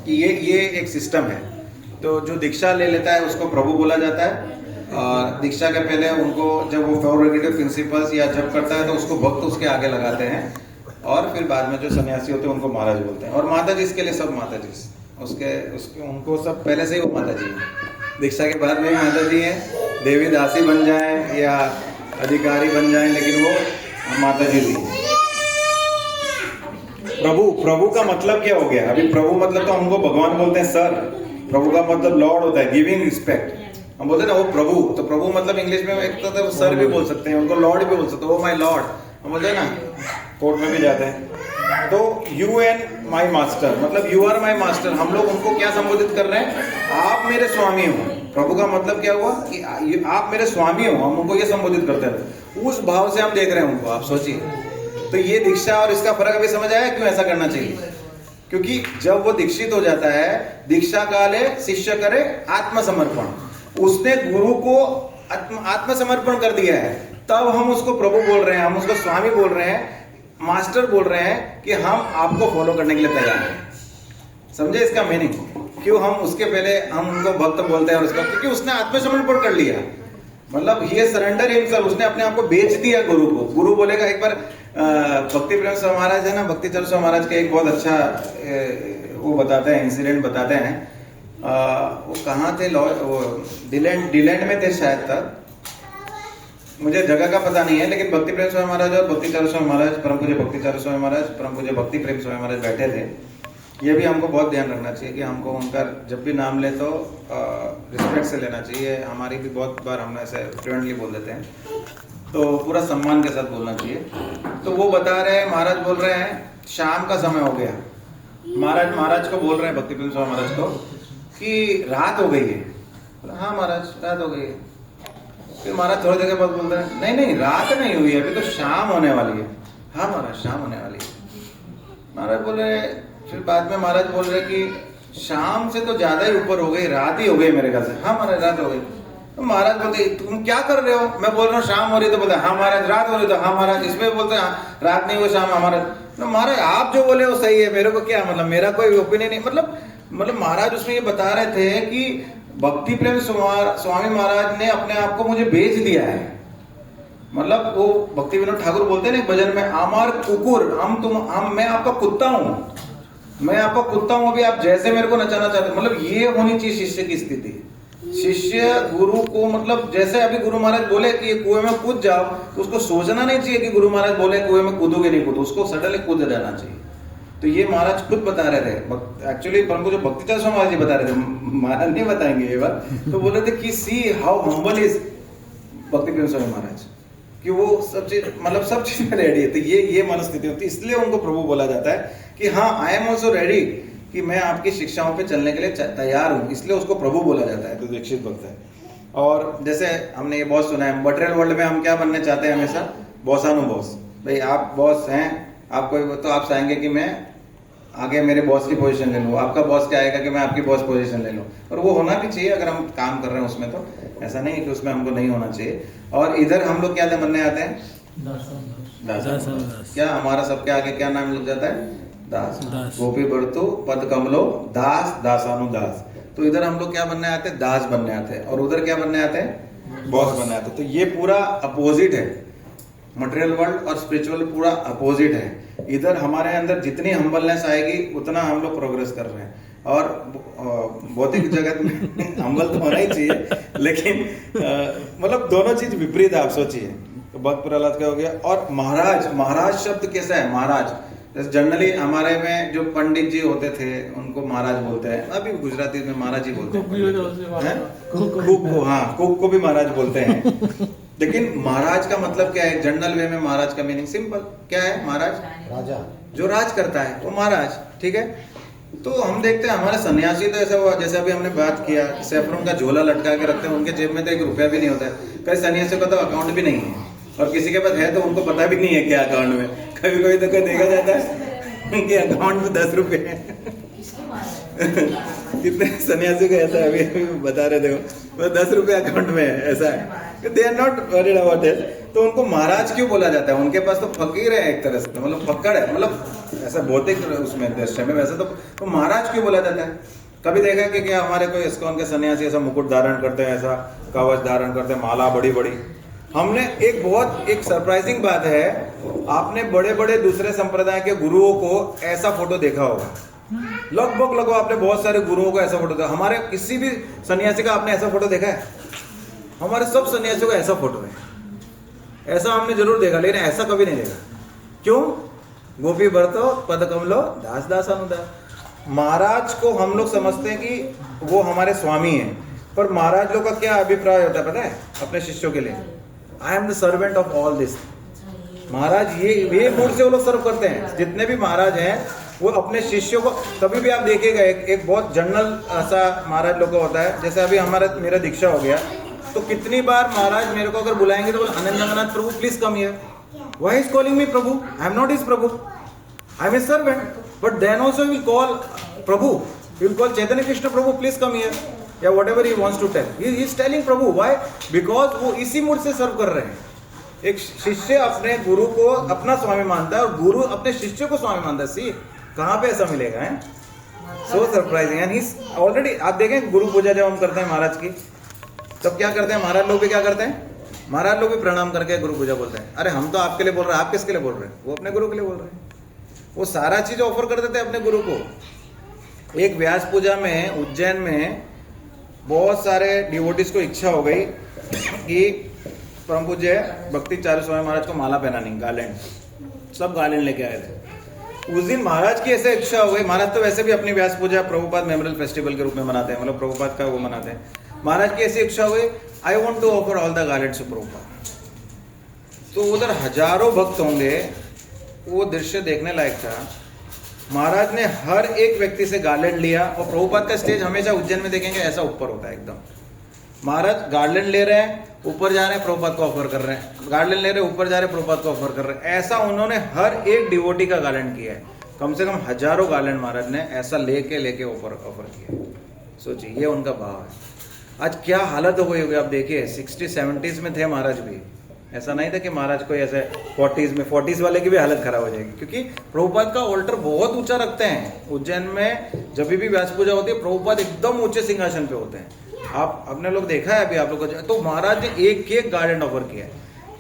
कि ये एक सिस्टम है। तो जो दीक्षा ले लेता है उसको प्रभु बोला जाता है। दीक्षा के पहले उनको जब वो 4 रेगुलेटिव प्रिंसिपल्स या जब करता है तो उसको भक्त उसके आगे लगाते हैं, और फिर बाद में जो सन्यासी होते हैं उनको महाराज बोलते हैं। और माता जी इसके लिए सब माता जी उसके उनको सब पहले से ही वो माता जी है। दीक्षा के बाद में माता जी हैं, देवी दासी बन जाए या अधिकारी बन जाए, लेकिन वो माता जी थी। प्रभु का मतलब क्या हो गया? अभी प्रभु मतलब तो हमको भगवान बोलते हैं सर, प्रभु का मतलब लॉर्ड होता है, गिविंग रिस्पेक्ट। हम बोलते हैं ना वो प्रभु, तो प्रभु मतलब इंग्लिश में एक तो सर भी बोल सकते हैं, उनको लॉर्ड भी बोल सकते हैं, वो माय लॉर्ड हम बोलते हैं ना, कोर्ट में भी जाते हैं। तो यू एंड माय मास्टर, मतलब यू आर माय मास्टर। हम लोग उनको क्या संबोधित कर रहे हैं? आप मेरे स्वामी हो। प्रभु का मतलब क्या हुआ कि आप मेरे स्वामी हो, हम उनको ये संबोधित करते हैं। उस भाव से हम देख रहे हैं उनको, आप सोचिए। तो ये दीक्षा और इसका फर्क अभी समझ आया क्यों ऐसा करना चाहिए? क्योंकि जब वो दीक्षित हो जाता है, दीक्षा काले शिष्य करे आत्मसमर्पण, उसने गुरु को आत्मसमर्पण कर दिया है, तब हम उसको प्रभु बोल रहे हैं, हम उसको स्वामी बोल रहे हैं, मास्टर बोल रहे हैं कि हम आपको फॉलो करने के लिए तैयार हैं। समझे इसका मीनिंग? क्यों हम उसके पहले हम उनको भक्त बोलते हैं और उसका, क्योंकि उसने आत्मसमर्पण कर लिया। मतलब ये सरेंडर हिमसेल्फ, उसने अपने आप को बेच दिया गुरु को। गुरु बोलेगा एक बार भक्ति प्रेम स्वामी महाराज है ना, भक्ति चरण स्वामी महाराज का एक बहुत अच्छा वो बताते हैं, इंसिडेंट बताते हैं। वो कहाँ थे, वो डिलैंड में थे शायद तक, मुझे जगह का पता नहीं है, लेकिन भक्ति प्रेम स्वामी महाराज और भक्ति चरण स्वामी महाराज, परम पूज्य भक्ति चरण स्वामी महाराज, परम पूज्य भक्ति प्रेम स्वामी महाराज बैठे थे। ये भी हमको बहुत ध्यान रखना चाहिए कि हमको उनका जब भी नाम ले तो रिस्पेक्ट से लेना चाहिए। हमारी भी बहुत बार हम ऐसे फ्लुएंटली बोल देते हैं, तो पूरा सम्मान के साथ बोलना चाहिए। तो वो बता रहे हैं, महाराज बोल रहे हैं शाम का समय हो गया। महाराज को बोल रहे हैं भक्ति प्रेम स्वामी महाराज को कि रात हो गई है। हाँ महाराज रात हो गई है। फिर महाराज थोड़ी देर के बाद बोल रहे हैं नहीं रात नहीं हुई है, अभी तो शाम होने वाली है। हाँ महाराज शाम होने वाली है। महाराज बोल रहे, फिर बाद में महाराज बोल रहे कि शाम से तो ज्यादा ही ऊपर हो गई, रात ही हो गई मेरे ख्याल से। हाँ महाराज रात हो गई। तो महाराज बोलते तुम क्या कर रहे हो? मैं बोल रहा हूँ शाम हो रही, तो बोलते हाँ महाराज रात हो रही। तो हाँ महाराज, इसमें बोलते हैं रात नहीं हुई शाम। हमारा महाराज आप जो बोले वो सही है, मेरे को क्या मतलब, मेरा कोई ओपिनियन नहीं। मतलब महाराज उसमें ये बता रहे थे कि भक्ति प्रेम स्वामी महाराज ने अपने आप को मुझे बेच दिया है। मतलब वो भक्ति विनोद ठाकुर बोलते हैं ना भजन में, आमार कुकुर मैं आपका कुत्ता हूँ, मैं आपका कुत्ता हूँ, अभी आप जैसे मेरे को नचाना चाहते हो। मतलब ये होनी चाहिए शिष्य की स्थिति। शिष्य गुरु को मतलब जैसे अभी गुरु महाराज बोले कि कुएं में कूद जाओ, तो उसको सोचना नहीं चाहिए कि गुरु महाराज बोले कुएं में कूदोगे नहीं कूदो, उसको सडनली कूद जाना चाहिए। तो ये महाराज खुद बता रहे थे, एक्चुअली परम जो भक्ति चरण स्वामी महाराज जी बता रहे थे, महाराज नहीं बताएंगे ये बात। तो बोले थे कि सी हाउ हम्बल इज भक्ति प्रेम स्वामी महाराज, कि वो सब चीज मतलब सब चीज में रेडी है। तो ये मनस्थिति होती है, इसलिए उनको प्रभु बोला जाता है कि हाँ आई एम ऑल्सो रेडी, कि मैं आपकी शिक्षाओं पे चलने के लिए तैयार हूँ, इसलिए उसको प्रभु बोला जाता है। तो दीक्षित भक्त है। और जैसे हमने ये बहुत सुना है, मटेरियल वर्ल्ड में हम क्या बनने चाहते हैं हमेशा, बॉसानुबॉस। भाई आप बॉस हैं, आपको तो आप चाहेंगे कि मैं आगे मेरे बॉस की पोजीशन ले लूँ, आपका बॉस क्या आएगा कि मैं आपकी बॉस पोजीशन ले लूँ। और वो होना भी चाहिए अगर हम काम कर रहे हैं उसमें, तो ऐसा नहीं है कि उसमें हमको नहीं होना चाहिए। और इधर हम लोग क्या बनने आते हैं, दास। क्या हमारा सबके आगे क्या नाम लग जाता है, दास। गोपी बरतु पद कमलो दास दासानुदास। तो इधर हम लोग क्या बनने आते हैं, दास बनने आते हैं, और उधर क्या बनने आते हैं, बॉस बनने आते हैं। तो ये पूरा अपोजिट है, मटेरियल वर्ल्ड और स्पिरिचुअल पूरा अपोजिट है। इधर हमारे अंदर जितनी हम्बलनेस आएगी उतना हम लोग प्रोग्रेस कर रहे हैं। और भौतिक जगत में हम्बल तो होना ही चाहिए, लेकिन मतलब दोनों चीज विपरीत है। आप सोचिए, तो भक्त प्रहलाद का हो गया। और महाराज शब्द कैसा है, महाराज जैसे जनरली हमारे में जो पंडित जी होते थे उनको महाराज बोलते हैं, अभी गुजराती में महाराज ही बोलते हैं। कुक को भी महाराज बोलते हैं। लेकिन महाराज का मतलब क्या है, जनरल वे में महाराज का मीनिंग सिंपल क्या है, महाराज राजा, जो राज करता है वो महाराज। ठीक है। तो हम देखते हैं हमारे सन्यासी तो ऐसा हुआ, जैसे अभी हमने बात किया, सैफरोन का झोला लटका के रखते हैं, उनके जेब में तो 1 रुपया भी नहीं होता है। कई सन्यासियों का तो अकाउंट भी नहीं है, और किसी के पास है तो उनको पता भी नहीं है क्या अकाउंट में। कभी कभी तो देखा जाता है उनके अकाउंट में 10 रुपए हैं। कितने सन्यासी को ऐसा अभी बता रहे थे, वो 10 रुपए अकाउंट में है, ऐसा है। They are not worried about it. तो उनको महाराज क्यों बोला जाता है, उनके पास तो फकीर है एक तरह से, मतलब फक्कड़ है, मतलब ऐसा भौतिक उसमें दृश्य में वैसे तो महाराज क्यों बोला जाता है। कभी देखा कि क्या हमारे कोई इस्कॉन के सन्यासी ऐसा मुकुट धारण करते हैं, ऐसा कवच धारण करते हैं, माला बड़ी बड़ी। हमने एक सरप्राइजिंग बात है, आपने बड़े बड़े दूसरे संप्रदाय के गुरुओं को ऐसा फोटो देखा होगा, लगभग आपने बहुत सारे गुरुओं को ऐसा फोटो देखा। हमारे किसी भी सन्यासी का आपने ऐसा फोटो देखा है? हमारे सब सन्यासियों का ऐसा फोटो है, ऐसा हमने जरूर देखा, लेकिन ऐसा कभी नहीं देखा। क्यों? गोपी बरतो पद कमलो दास दासानुदास। महाराज को हम लोग समझते हैं कि वो हमारे स्वामी हैं, पर महाराज लोग का क्या अभिप्राय होता है पता है अपने शिष्यों के लिए, I am the servant of all this. महाराज ये मूड से वो लोग सर्व करते हैं। जितने भी महाराज हैं वो अपने शिष्यों को, कभी भी आप देखिएगा एक बहुत जनरल ऐसा महाराज लोग का होता है। जैसे अभी मेरा दीक्षा हो गया, तो कितनी बार महाराज मेरे को अगर बुलाएंगे तो Anand Ranganath Prabhu please come here. Why is calling me Prabhu? I am not his Prabhu, I am his servant. But then also will call Prabhu, will call Chaitanya Krishna Prabhu please come here, या whatever he wants to tell, he is telling Prabhu. Why? Because वो इसी mood से सर्व कर रहे हैं। एक शिष्य अपने गुरु को अपना स्वामी मानता है और गुरु अपने शिष्य को स्वामी मानता है। सी कहाँ पे ऐसा मिलेगा है? सो सरप्राइजिंग। एंड ही ऑलरेडी, आप देखें गुरु पूजा जब हम करते हैं महाराज की, तब क्या करते हैं महाराज लोग भी, क्या करते हैं महाराज लोग भी प्रणाम करके गुरु पूजा बोलते हैं। अरे हम तो आपके लिए बोल रहे हैं, आप किसके लिए बोल रहे हैं? वो अपने गुरु के लिए बोल रहे हैं। वो सारा चीज ऑफर कर देते हैं अपने गुरु को। एक व्यास पूजा में उज्जैन में बहुत सारे डिवोटीज को इच्छा हो गई कि परम पूज्य भक्तिचार्य स्वामी महाराज को माला पहनानी, गार्लैंड, सब गार्लैंड लेके आए थे। उस दिन महाराज की ऐसे इच्छा हो गई, महाराज तो वैसे भी अपनी व्यास पूजा प्रभुपाद मेमोरियल फेस्टिवल के रूप में मनाते हैं, मतलब प्रभुपाद का वो मनाते हैं। महाराज की ऐसी इच्छा हो गई, I want to offer all the garland to Prabhupada. तो उधर हजारों भक्त होंगे, वो दृश्य देखने लायक था। महाराज ने हर एक व्यक्ति से गार्लैंड लिया, और प्रभुपाद का स्टेज हमेशा उज्जैन में देखेंगे ऐसा ऊपर होता है एकदम। महाराज गार्लैंड ले रहे हैं, ऊपर जा रहे हैं, प्रभुपाद को ऑफर कर रहे हैं, गार्लैंड ले रहे हैं, ऊपर जा रहे हैं, प्रभुपाद को ऑफर कर रहे हैं। ऐसा उन्होंने हर एक डिवोटी का गार्लैंड किया है। कम से कम हजारों गार्लैंड महाराज ने ऐसा लेके ऑफर किया। सोचिए, ये उनका भाव है। आज क्या हालत हो गई होगी आप देखिए। 60-70s में थे महाराज भी, ऐसा नहीं था कि महाराज को ऐसे 40s वाले की भी हालत खराब हो जाएगी, क्योंकि प्रभुपाद का ऑल्टर बहुत ऊंचा रखते हैं। उज्जैन में जब भी व्यास पूजा होती है, प्रभुपाद एकदम ऊंचे सिंहासन पे होते हैं। आप अपने लोग देखा है अभी आप लोग को, तो महाराज ने एक गार्लैंड ऑफर किया है।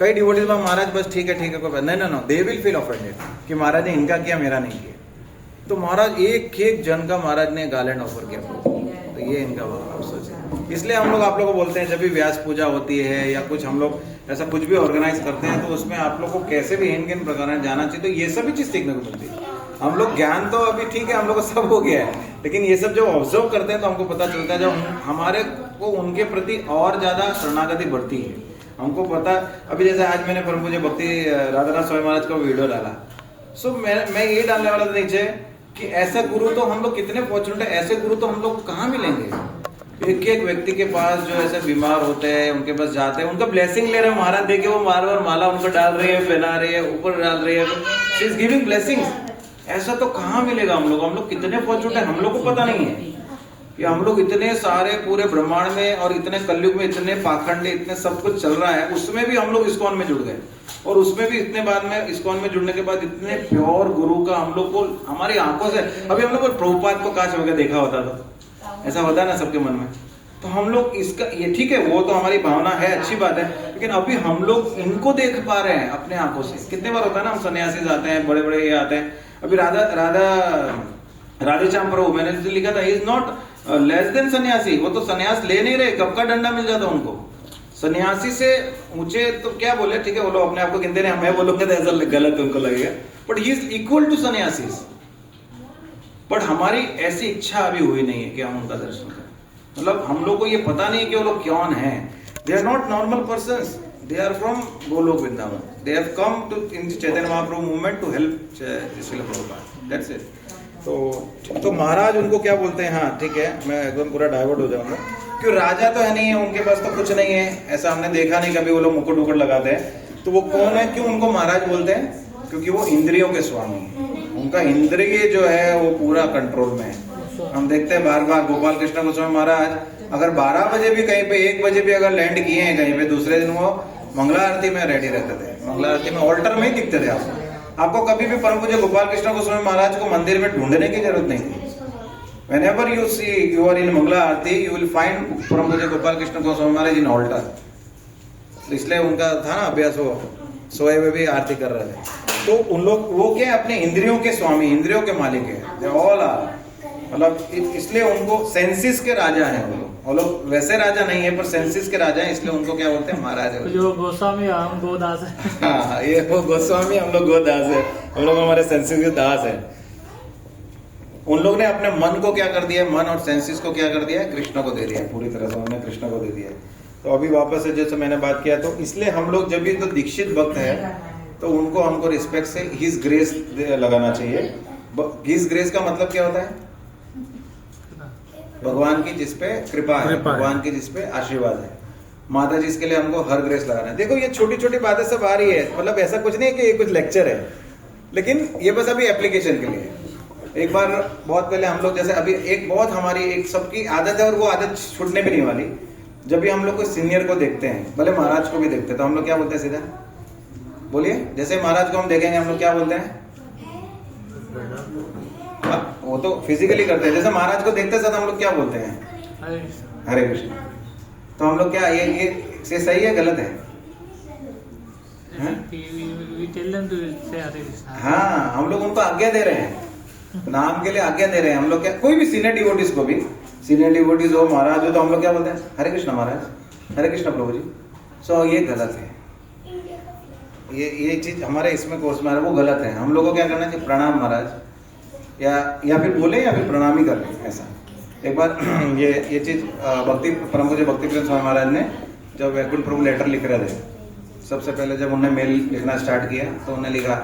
कई डिवोटीज में महाराज बस ठीक है कोई नहीं, दे विल फील ऑफेंडेड कि महाराज ने इनका किया, मेरा नहीं किया। तो महाराज एक जन का महाराज ने गार्लैंड ऑफर किया। तो ये इनका भाव, सोचिए। इसलिए हम लोग आप लोगों को बोलते हैं, जब भी व्यास पूजा होती है या कुछ हम लोग ऐसा कुछ भी ऑर्गेनाइज करते हैं, तो उसमें आप लोग को कैसे भी इन प्रकार जाना चाहिए। तो ये सभी चीज सीखने को मिलती है। हम लोग ज्ञान तो अभी ठीक है, हम लोग को सब हो गया है, लेकिन ये सब जब ऑब्जर्व करते हैं तो हमको पता चलता है, जब हमारे को उनके प्रति और ज्यादा शरणागति बढ़ती है। हमको पता, अभी जैसे आज मैंने परम पूज्य भक्ति राधानाथ स्वामी महाराज का वीडियो डाला, सो मैं ये डालने वाला था नीचे कि ऐसा गुरु तो हम लोग कितने फॉर्चुनेट है, ऐसे गुरु तो हम लोग कहाँ मिलेंगे। एक व्यक्ति के पास जो ऐसे बीमार होते हैं, उनके पास जाते हैं, उनका ब्लेसिंग ले रहे हैं महाराज, देखिए वो बार बार माला उनको डाल रही है, पहना रही है, ऊपर डाल रही है, शी इज गिविंग ब्लेसिंग्स। ऐसा तो कहाँ मिलेगा। हम लोग कितने फॉर्चुनेट है, हम लोग को पता नहीं है कि हम लोग इतने सारे पूरे ब्रह्मांड में और इतने कलयुग में इतने पाखंड, इतने सब कुछ चल रहा है, उसमें भी हम लोग इस्कॉन में जुड़ गए। और उसमें भी इतने बाद में इस्कॉन में जुड़ने के बाद इतने प्योर गुरु का हम लोग को हमारी आंखों से, अभी हम लोग को प्रभुपाद को काश वगैरह देखा होता तो ऐसा होता है ना सबके मन में। तो हम लोग इसका, ये ठीक है, वो तो हमारी भावना है, अच्छी बात है, लेकिन अभी हम लोग इनको देख पा रहे हैं अपने आंखों से। कितने बार होता है ना, हम सन्यासी जाते हैं, बड़े बड़े ये आते हैं। अभी राधेश्याम प्रभु, मैंने लिखा था, इज नॉट लेस देन सन्यासी। वो तो सन्यास ले नहीं रहे, कब का डंडा मिल जाता उनको। सन्यासी से ऊंचे तो क्या बोले, ठीक है, वो लोग अपने आप को गिनते रहे, मैं बोलूंगा तो ऐसा गलत उनको लगेगा, but he is equal to sannyasi. But हमारी ऐसी इच्छा अभी हुई नहीं है कि हम उनका दर्शन करें। मतलब हम लोग को ये पता नहीं कि वो लोग कौन है। They are not normal persons, they are from Goloka Vrindavan, they have come to in Chaitanya Mahaprabhu movement to help Srila Prabhupada, that's it. तो महाराज उनको क्या बोलते हैं, हाँ ठीक है, मैं एकदम पूरा डाइवर्ट हो जाऊंगा, क्यों राजा तो है नहीं है, उनके पास तो कुछ नहीं है, ऐसा हमने देखा नहीं कभी वो लोग मुकुट वुकुट लगाते हैं। तो वो कौन है, क्यों उनको महाराज बोलते हैं? क्योंकि वो इंद्रियों के स्वामी है, उनका इंद्रिय जो है वो पूरा कंट्रोल में है। हम देखते हैं बार बार गोपाल कृष्ण गोस्वामी महाराज अगर 12 बजे भी कहीं पे 1 बजे भी अगर लैंड किए हैं कहीं पे, दूसरे दिन वो मंगला आरती में रेडी रहते थे, मंगला आरती में ऑल्टर में ही दिखते थे। आपको कभी भी परम पूज्य गोपाल कृष्ण गोस्वामी महाराज को मंदिर में ढूंढने की जरूरत नहीं थी। Whenever you see you are in Mangla Aarti, you will find परम पूज्य गोपाल कृष्ण गोस्वामी महाराज इन ऑल्टर। इसलिए उनका था ना अभ्यास, वो सोए हुए भी आरती कर रहे थे। तो उन लोग वो क्या अपने इंद्रियों के स्वामी, इंद्रियों के मालिक है, दे ऑल आर, मतलब इसलिए उनको सेंसिस के राजा हैं वो लोग वैसे राजा नहीं है पर सेंसिस के राजा हैं, इसलिए उनको क्या बोलते हैं, महाराज है। जो गोस्वामी हम गोदास है। हाँ, ये वो गोस्वामी, हम लोग गोदास है, हम लोग हमारे सेंसिस के दास है। उन लोग ने अपने मन को क्या कर दिया, मन और सेंसिस को क्या कर दिया, कृष्ण को दे दिया, पूरी तरह से उन्होंने कृष्ण को दे दिया। तो अभी वापस से जैसे मैंने बात किया, तो इसलिए हम लोग जब भी तो दीक्षित भक्त है तो उनको हमको रिस्पेक्ट से हिज ग्रेस लगाना चाहिए। हिज ग्रेस का मतलब क्या होता है, भगवान की जिसपे कृपा है, भगवान की जिसपे आशीर्वाद है। माता जी इसके लिए हमको हर ग्रेस लगाना है। देखो ये छोटी छोटी बातें सब आ रही है, मतलब ऐसा कुछ नहीं है कि ये कुछ लेक्चर है, लेकिन ये बस अभी एप्लीकेशन के लिए। एक बार बहुत पहले हम लोग जैसे अभी एक बहुत हमारी एक सबकी आदत है और वो आदत छूटने भी नहीं वाली, जब भी हम लोग कोई सीनियर को देखते हैं, भले महाराज को भी देखते हैं, तो हम लोग क्या बोलते हैं, सीधा बोलिए, जैसे महाराज को हम देखेंगे हम लोग क्या बोलते हैं, वो तो फिजिकली करते हैं, जैसे महाराज को देखते साथ हम लोग क्या बोलते हैं, हरे कृष्ण। तो हम लोग क्या ये सही है गलत है? We tell them to say Hare Krishna. हाँ, हम लोग उनको आज्ञा दे रहे हैं, नाम के लिए आज्ञा दे रहे हैं। हम लोग क्या, कोई भी सीनियर डिवोटीज को भी, सीनियर डिवोटीज हो, महाराज हो, तो हम लोग क्या बोलते हैं? हरे कृष्णा महाराज, हरे कृष्णा प्रभु जी। सो ये गलत है, ये चीज हमारे इसमें कोर्स में आ रहा है, वो गलत है। हम लोगों को क्या करना चाहिए? प्रणाम महाराज, या फिर बोले या फिर प्रणाम ही कर लें। ऐसा एक बार ये चीज भक्ति परम पूज्य भक्ति प्रेम स्वामी महाराज ने जब वैकुंठ प्रभु लेटर लिख रहे थे, सबसे पहले जब उन्होंने मेल लिखना स्टार्ट किया तो उन्होंने लिखा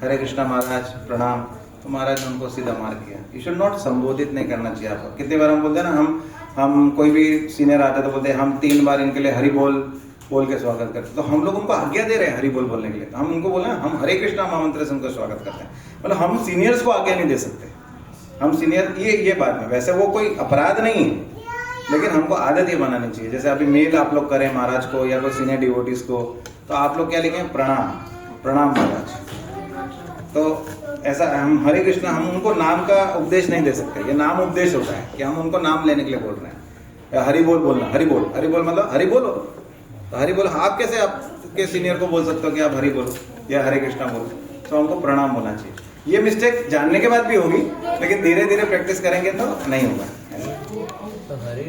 हरे कृष्णा महाराज प्रणाम, तो महाराज ने उनको सीधा मार किया। यू शुड नॉट संबोधित नहीं करना चाहिए आपको। कितनी बार हम बोलते हैं ना, हम कोई भी सीनियर आते तो बोलते हैं हम 3 बार इनके लिए हरि बोल के स्वागत करते, तो हम लोग उनको आज्ञा दे रहे हैं हरि बोल बोलने के लिए। तो हम उनको बोले हम हरे कृष्णा महामंत्र से उनको स्वागत करते हैं, मतलब हम सीनियर्स को आज्ञा नहीं दे सकते। हम सीनियर ये बात में, वैसे वो कोई अपराध नहीं है, लेकिन हमको आदत ये बनानी चाहिए। जैसे अभी मेल आप लोग करें महाराज को या कोई सीनियर डिवोटीज को, तो आप लोग क्या लिखें? प्रणाम महाराज। तो ऐसा हम हरे कृष्णा, हम उनको नाम का उपदेश नहीं दे सकते। ये नाम उपदेश होता है कि हम उनको नाम लेने के लिए बोल रहे हैं। या हरि बोल बोलना, हरि बोल मतलब हरि बोलो। तो हरि बोल, आप कैसे आपके सीनियर को बोल सकते हो कि आप हरि बोलो या हरे कृष्णा बोलो? तो हमको प्रणाम होना चाहिए। ये मिस्टेक जानने के बाद भी होगी, लेकिन धीरे धीरे प्रैक्टिस करेंगे तो नहीं होगा। तो हरि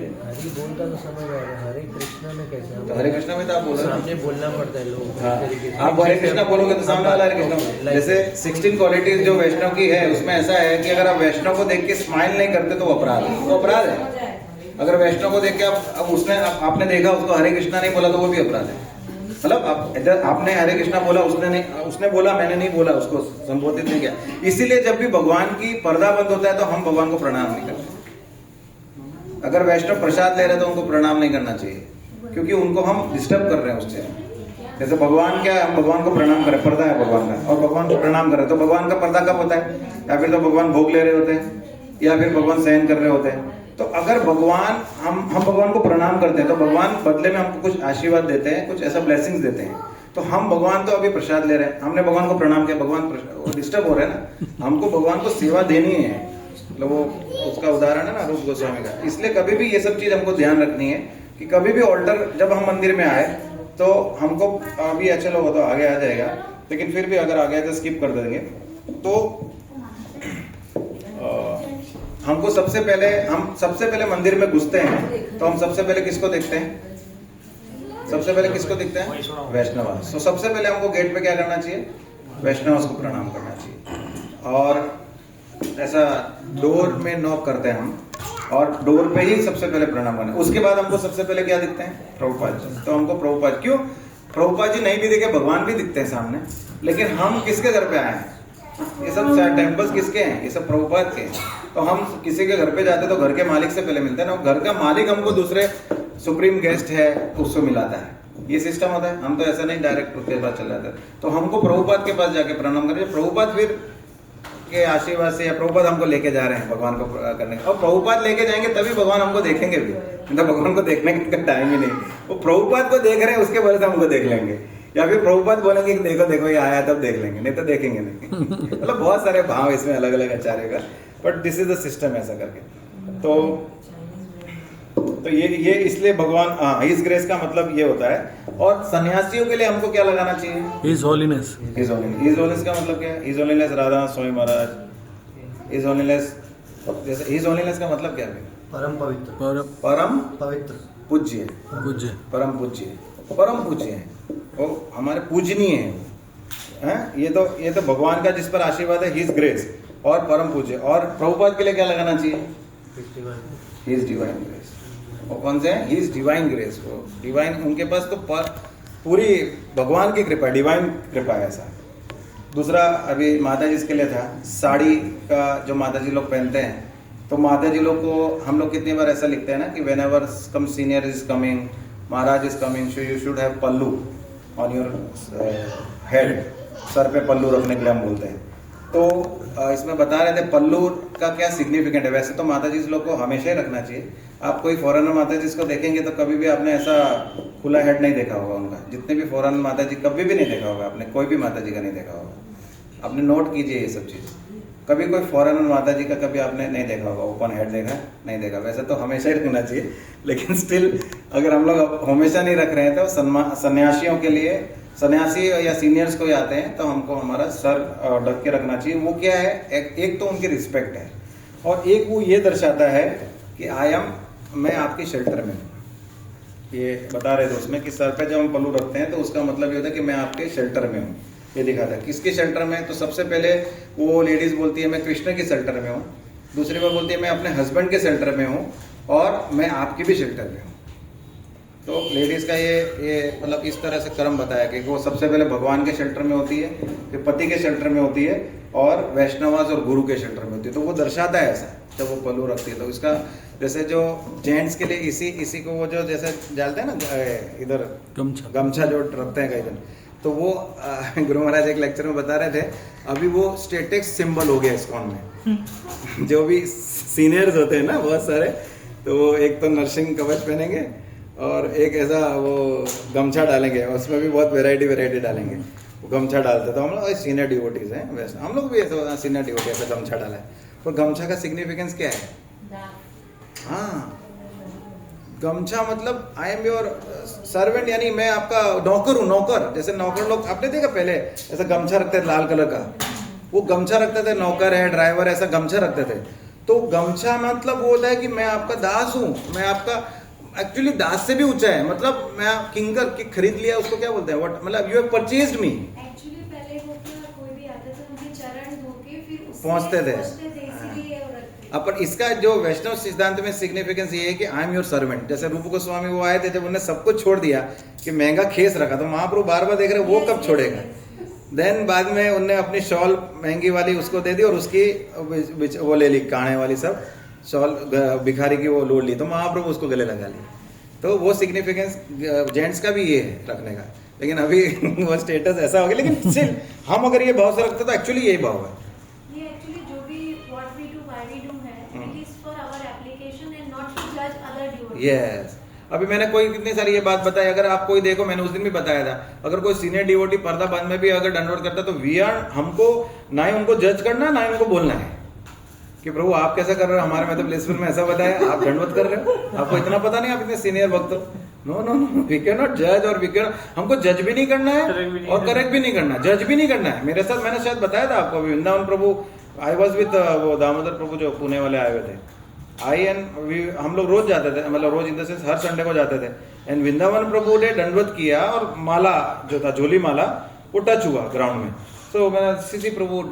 बोलता तो समझ आ रहा है, हरे कृष्णा में कैसे? तो हरे कृष्णा में तो आप बोल रहे सामने बोलना पड़ता है लोग। हाँ, आप हरे कृष्णा बोलोगे तो सामने वाला हरे कृष्णा। जैसे 16 क्वालिटीज जो वैष्णव की है, उसमें ऐसा है कि अगर आप वैष्णव को देख के स्माइल नहीं करते तो वो अपराध है, वो अपराध है। अगर वैष्णव को देख के आपने देखा उसको हरे कृष्णा नहीं बोला तो वो भी अपराध है। मतलब आपने हरे कृष्णा बोला, उसने बोला, मैंने नहीं बोला, उसको संबोधित नहीं किया। इसीलिए जब भी भगवान की पर्दा बंद होता है तो हम भगवान को प्रणाम नहीं करते। अगर वैष्णव प्रसाद ले रहे तो उनको प्रणाम नहीं करना चाहिए, क्योंकि उनको हम डिस्टर्ब कर रहे हैं उससे। जैसे भगवान क्या, हम भगवान को प्रणाम करें, पर्दा है भगवान का, और भगवान को प्रणाम करें तो भगवान का पर्दा कब होता है? या फिर तो भगवान भोग ले रहे होते हैं, या फिर भगवान सहन कर रहे होते हैं। तो अगर भगवान हम भगवान को प्रणाम करते हैं तो भगवान बदले में हमको कुछ आशीर्वाद देते हैं, कुछ ऐसा ब्लेसिंग्स देते हैं। तो हम भगवान तो अभी प्रसाद ले रहे हैं, हमने भगवान को प्रणाम किया, भगवान डिस्टर्ब हो रहे हैं ना। हमको भगवान को सेवा देनी है, मतलब वो उसका उदाहरण है ना रूप गोस्वामी का। इसलिए कभी भी ये सब चीज हमको ध्यान रखनी है कि कभी भी ऑल्टर, जब हम मंदिर में आए तो हमको अभी अच्छा लोग तो आगे आ जाएगा, लेकिन फिर भी अगर आगे तो स्किप कर देंगे। तो हमको सबसे पहले मंदिर में घुसते हैं तो हम सबसे पहले किसको देखते हैं? सबसे पहले किसको दिखते हैं? वैष्णव। तो सबसे पहले हमको गेट पे क्या करना चाहिए? वैष्णव को प्रणाम करना चाहिए। और ऐसा डोर में नॉक करते हैं हम, और डोर पे ही सबसे पहले प्रणाम करना। उसके बाद हमको सबसे पहले क्या दिखते हैं? प्रभुपाद जी। तो हमको प्रभुपाद, क्यों? प्रभुपाद जी नहीं भी दिखे, भगवान भी दिखते हैं सामने, लेकिन हम किसके घर पे आए हैं? ये सब टेम्पल्स किसके हैं? ये सब प्रभुपाद के हैं। तो हम किसी के घर पे जाते तो घर के मालिक से पहले मिलते हैं ना। घर का मालिक हमको दूसरे सुप्रीम गेस्ट है उसको मिलाता है, ये सिस्टम होता है। हम तो ऐसा नहीं डायरेक्ट उसके पास चल जाते। तो हमको प्रभुपाद के पास जाके प्रणाम करें। प्रभुपाद फिर के आशीर्वाद से, या प्रभुपाद हमको लेके जा रहे हैं भगवान को करने, और प्रभुपाद लेके जाएंगे तभी भगवान हमको देखेंगे भी। मतलब भगवान को देखने का टाइम ही नहीं, वो प्रभुपाद को देख रहे हैं उसके वजह से हमको देख लेंगे। या फिर प्रभुपाद बोलेंगे कि देखो देखो ये आया तब देख लेंगे, नहीं तो देखेंगे नहीं। मतलब बहुत सारे भाव इसमें अलग अलग आचार्य का, but this is the system ऐसा करके। तो ये इसलिए भगवान हिज ग्रेस का मतलब ये होता है। और सन्यासियों के लिए हमको क्या लगाना चाहिए? His holiness. हिज होलीनेस का मतलब क्या है? His holiness Radha Swami Maharaj, his holiness. जैसे हिज होलीनेस का मतलब क्या है? परम पवित्र, परम पवित्र, पूज्य, परम पूज्य, परम पूज्य है वो, हमारे पूजनीय है। ये तो भगवान का जिस पर आशीर्वाद है, हिज ग्रेस और परम पूज्य। और प्रभुपाद के लिए क्या लगाना चाहिए? His divine grace. वो कौन से हैं? His divine grace. वो डिवाइन, उनके पास तो पूरी भगवान की कृपा, डिवाइन कृपा है ऐसा। दूसरा अभी माता जी के लिए था, साड़ी का जो माता जी लोग पहनते हैं, तो माता जी लोग को हम लोग कितनी बार ऐसा लिखते हैं ना कि whenever some senior is coming, Maharaj is coming, so you should have pallu on your head. सर पे पल्लू रखने के लिए हम बोलते हैं। तो इसमें बता रहे थे पल्लू का क्या सिग्निफिकेंट है। वैसे तो माता जी लोग को हमेशा ही रखना चाहिए। आप कोई फॉरेनर माता जी को देखेंगे तो कभी भी आपने ऐसा खुला हेड नहीं देखा होगा उनका। जितने भी फॉरेनर माता जी कभी भी नहीं देखा होगा आपने, कोई भी माता जी का नहीं देखा होगा। आपने नोट कीजिए ये सब चीज़। कभी कोई फॉरेन माता जी का कभी आपने नहीं देखा होगा, ओपन हेड देखा है? नहीं देखा। वैसे तो हमेशा ही रखना चाहिए, लेकिन स्टिल अगर हम लोग हमेशा नहीं रख रहे हैं तो सन्यासियों के लिए, सन्यासी या सीनियर्स कोई आते हैं तो हमको हमारा सर ढक के रखना चाहिए। वो क्या है, एक तो उनकी रिस्पेक्ट है, और एक वो ये दर्शाता है कि मैं आपके शेल्टर में हूँ। ये बता रहे थे उसमें कि सर पे जब हम पल्लू रखते हैं तो उसका मतलब ये होता है कि मैं आपके शेल्टर में हूँ। ये दिखाता है किसके शेल्टर में। तो सबसे पहले वो लेडीज बोलती है मैं कृष्ण के शेल्टर में हूँ, दूसरी बार बोलती है मैं अपने हस्बैंड के शेल्टर में हूँ, और मैं आपके भी शेल्टर में हूँ। तो लेडीज का ये मतलब इस तरह से कर्म बताया कि वो सबसे पहले भगवान के शेल्टर में होती है, फिर पति के शेल्टर में होती है, और वैष्णवास और गुरु के शेल्टर में होती है। तो वो दर्शाता है ऐसा जब वो पल्लू रखती है। तो इसका जैसे जो जेंट्स के लिए इसी को वो जो जैसे डालते हैं ना इधर गमछा जो रखते हैं कई दिन, तो वो गुरु महाराज एक लेक्चर में बता रहे थे, अभी वो स्टेटस सिंबल हो गया इस्कॉन में। जो भी सीनियर्स होते हैं ना बहुत सारे, तो वो एक तो नर्सिंग कवच पहनेंगे और एक ऐसा वो गमछा डालेंगे, उसमें भी बहुत वैरायटी डालेंगे। वो गमछा डालते तो हम लोग सीनियर डिवोटीज हैं, वैसे हम लोग भी ऐसा सीनियर डिवोटी ऐसा गमछा डाला है। और गमछा का सिग्निफिकेंस क्या है? हाँ, गमछा मतलब आई एम योर सर्वेंट, यानी मैं आपका नौकर हूँ। नौकर जैसे नौकर लोग आपने देखा पहले ऐसा गमछा रखते थे लाल कलर का, वो गमछा रखते थे, नौकर है ड्राइवर ऐसा गमछा रखते थे। तो गमछा मतलब वो होता है कि मैं आपका दास हूँ, मैं आपका एक्चुअली दास से भी ऊंचा है, मतलब मैं किंकर की खरीद लिया, उसको क्या बोलते हैं, व्हाट मतलब you have purchased me. Actually पहले वो कोई भी आते थे उनके चरण धो के फिर पहुंचते थे। इसीलिए वो रखते थे। पर इसका जो वैष्णव सिद्धांत में सिग्निफिकेंस ये है कि आई एम योर सर्वेंट। जैसे रूप गोस्वामी वो आए थे, जब उन्होंने सब कुछ छोड़ दिया कि महंगा खेस रखा, तो महाप्रभु बार बार देख रहे वो कब छोड़ेगा। देन बाद में उनने अपनी शॉल महंगी वाली उसको दे दी, और उसकी वो ले ली काने वाली सब शॉल भिखारी की वो लोड ली, तो महाप्रभु उसको गले लगा ली। तो वो सिग्निफिकेंस जेंट्स का भी ये है रखने का, लेकिन अभी वो स्टेटस ऐसा हो गया। लेकिन सिर्फ हम अगर ये भाव से रखते तो एक्चुअली यही भाव है। ये एक्चुअली जो भी what we do why we do है, it is for our application and not to जज अदर डिवोटीज। यस, अभी मैंने कोई कितनी सारी ये बात बताई, अगर आप कोई देखो, मैंने उस दिन भी बताया था, अगर कोई सीनियर डिवोटी पर्दा बंद में भी अगर दंडवत करता तो वी आर, हमको ना ही उनको जज करना ना ही उनको बोलना है कि प्रभु आप कैसा कर रहे हो, हमारे मतलब ब्लेसफुल में ऐसा बताया, आप दंडवत कर रहे हो, आपको इतना पता नहीं, आप इतने सीनियर भक्त हो। No no no, we can not जज, और वी कैन, हमको जज भी नहीं करना है और करेक्ट भी नहीं करना, जज भी नहीं करना है। मेरे साथ मैंने शायद बताया था आपको, वृंदावन प्रभु आई वॉज विद वो दामोदर प्रभु जो पुणे वाले आए हुए थे, हम लोग रोज जाते थे, मतलब रोज इन द सेंस हर संडे को जाते थे। एंड वृंदावन प्रभु ने दंडवत किया और माला जो था झोली माला वो टच हुआ ग्राउंड में। सो मैंने सीधी प्रभु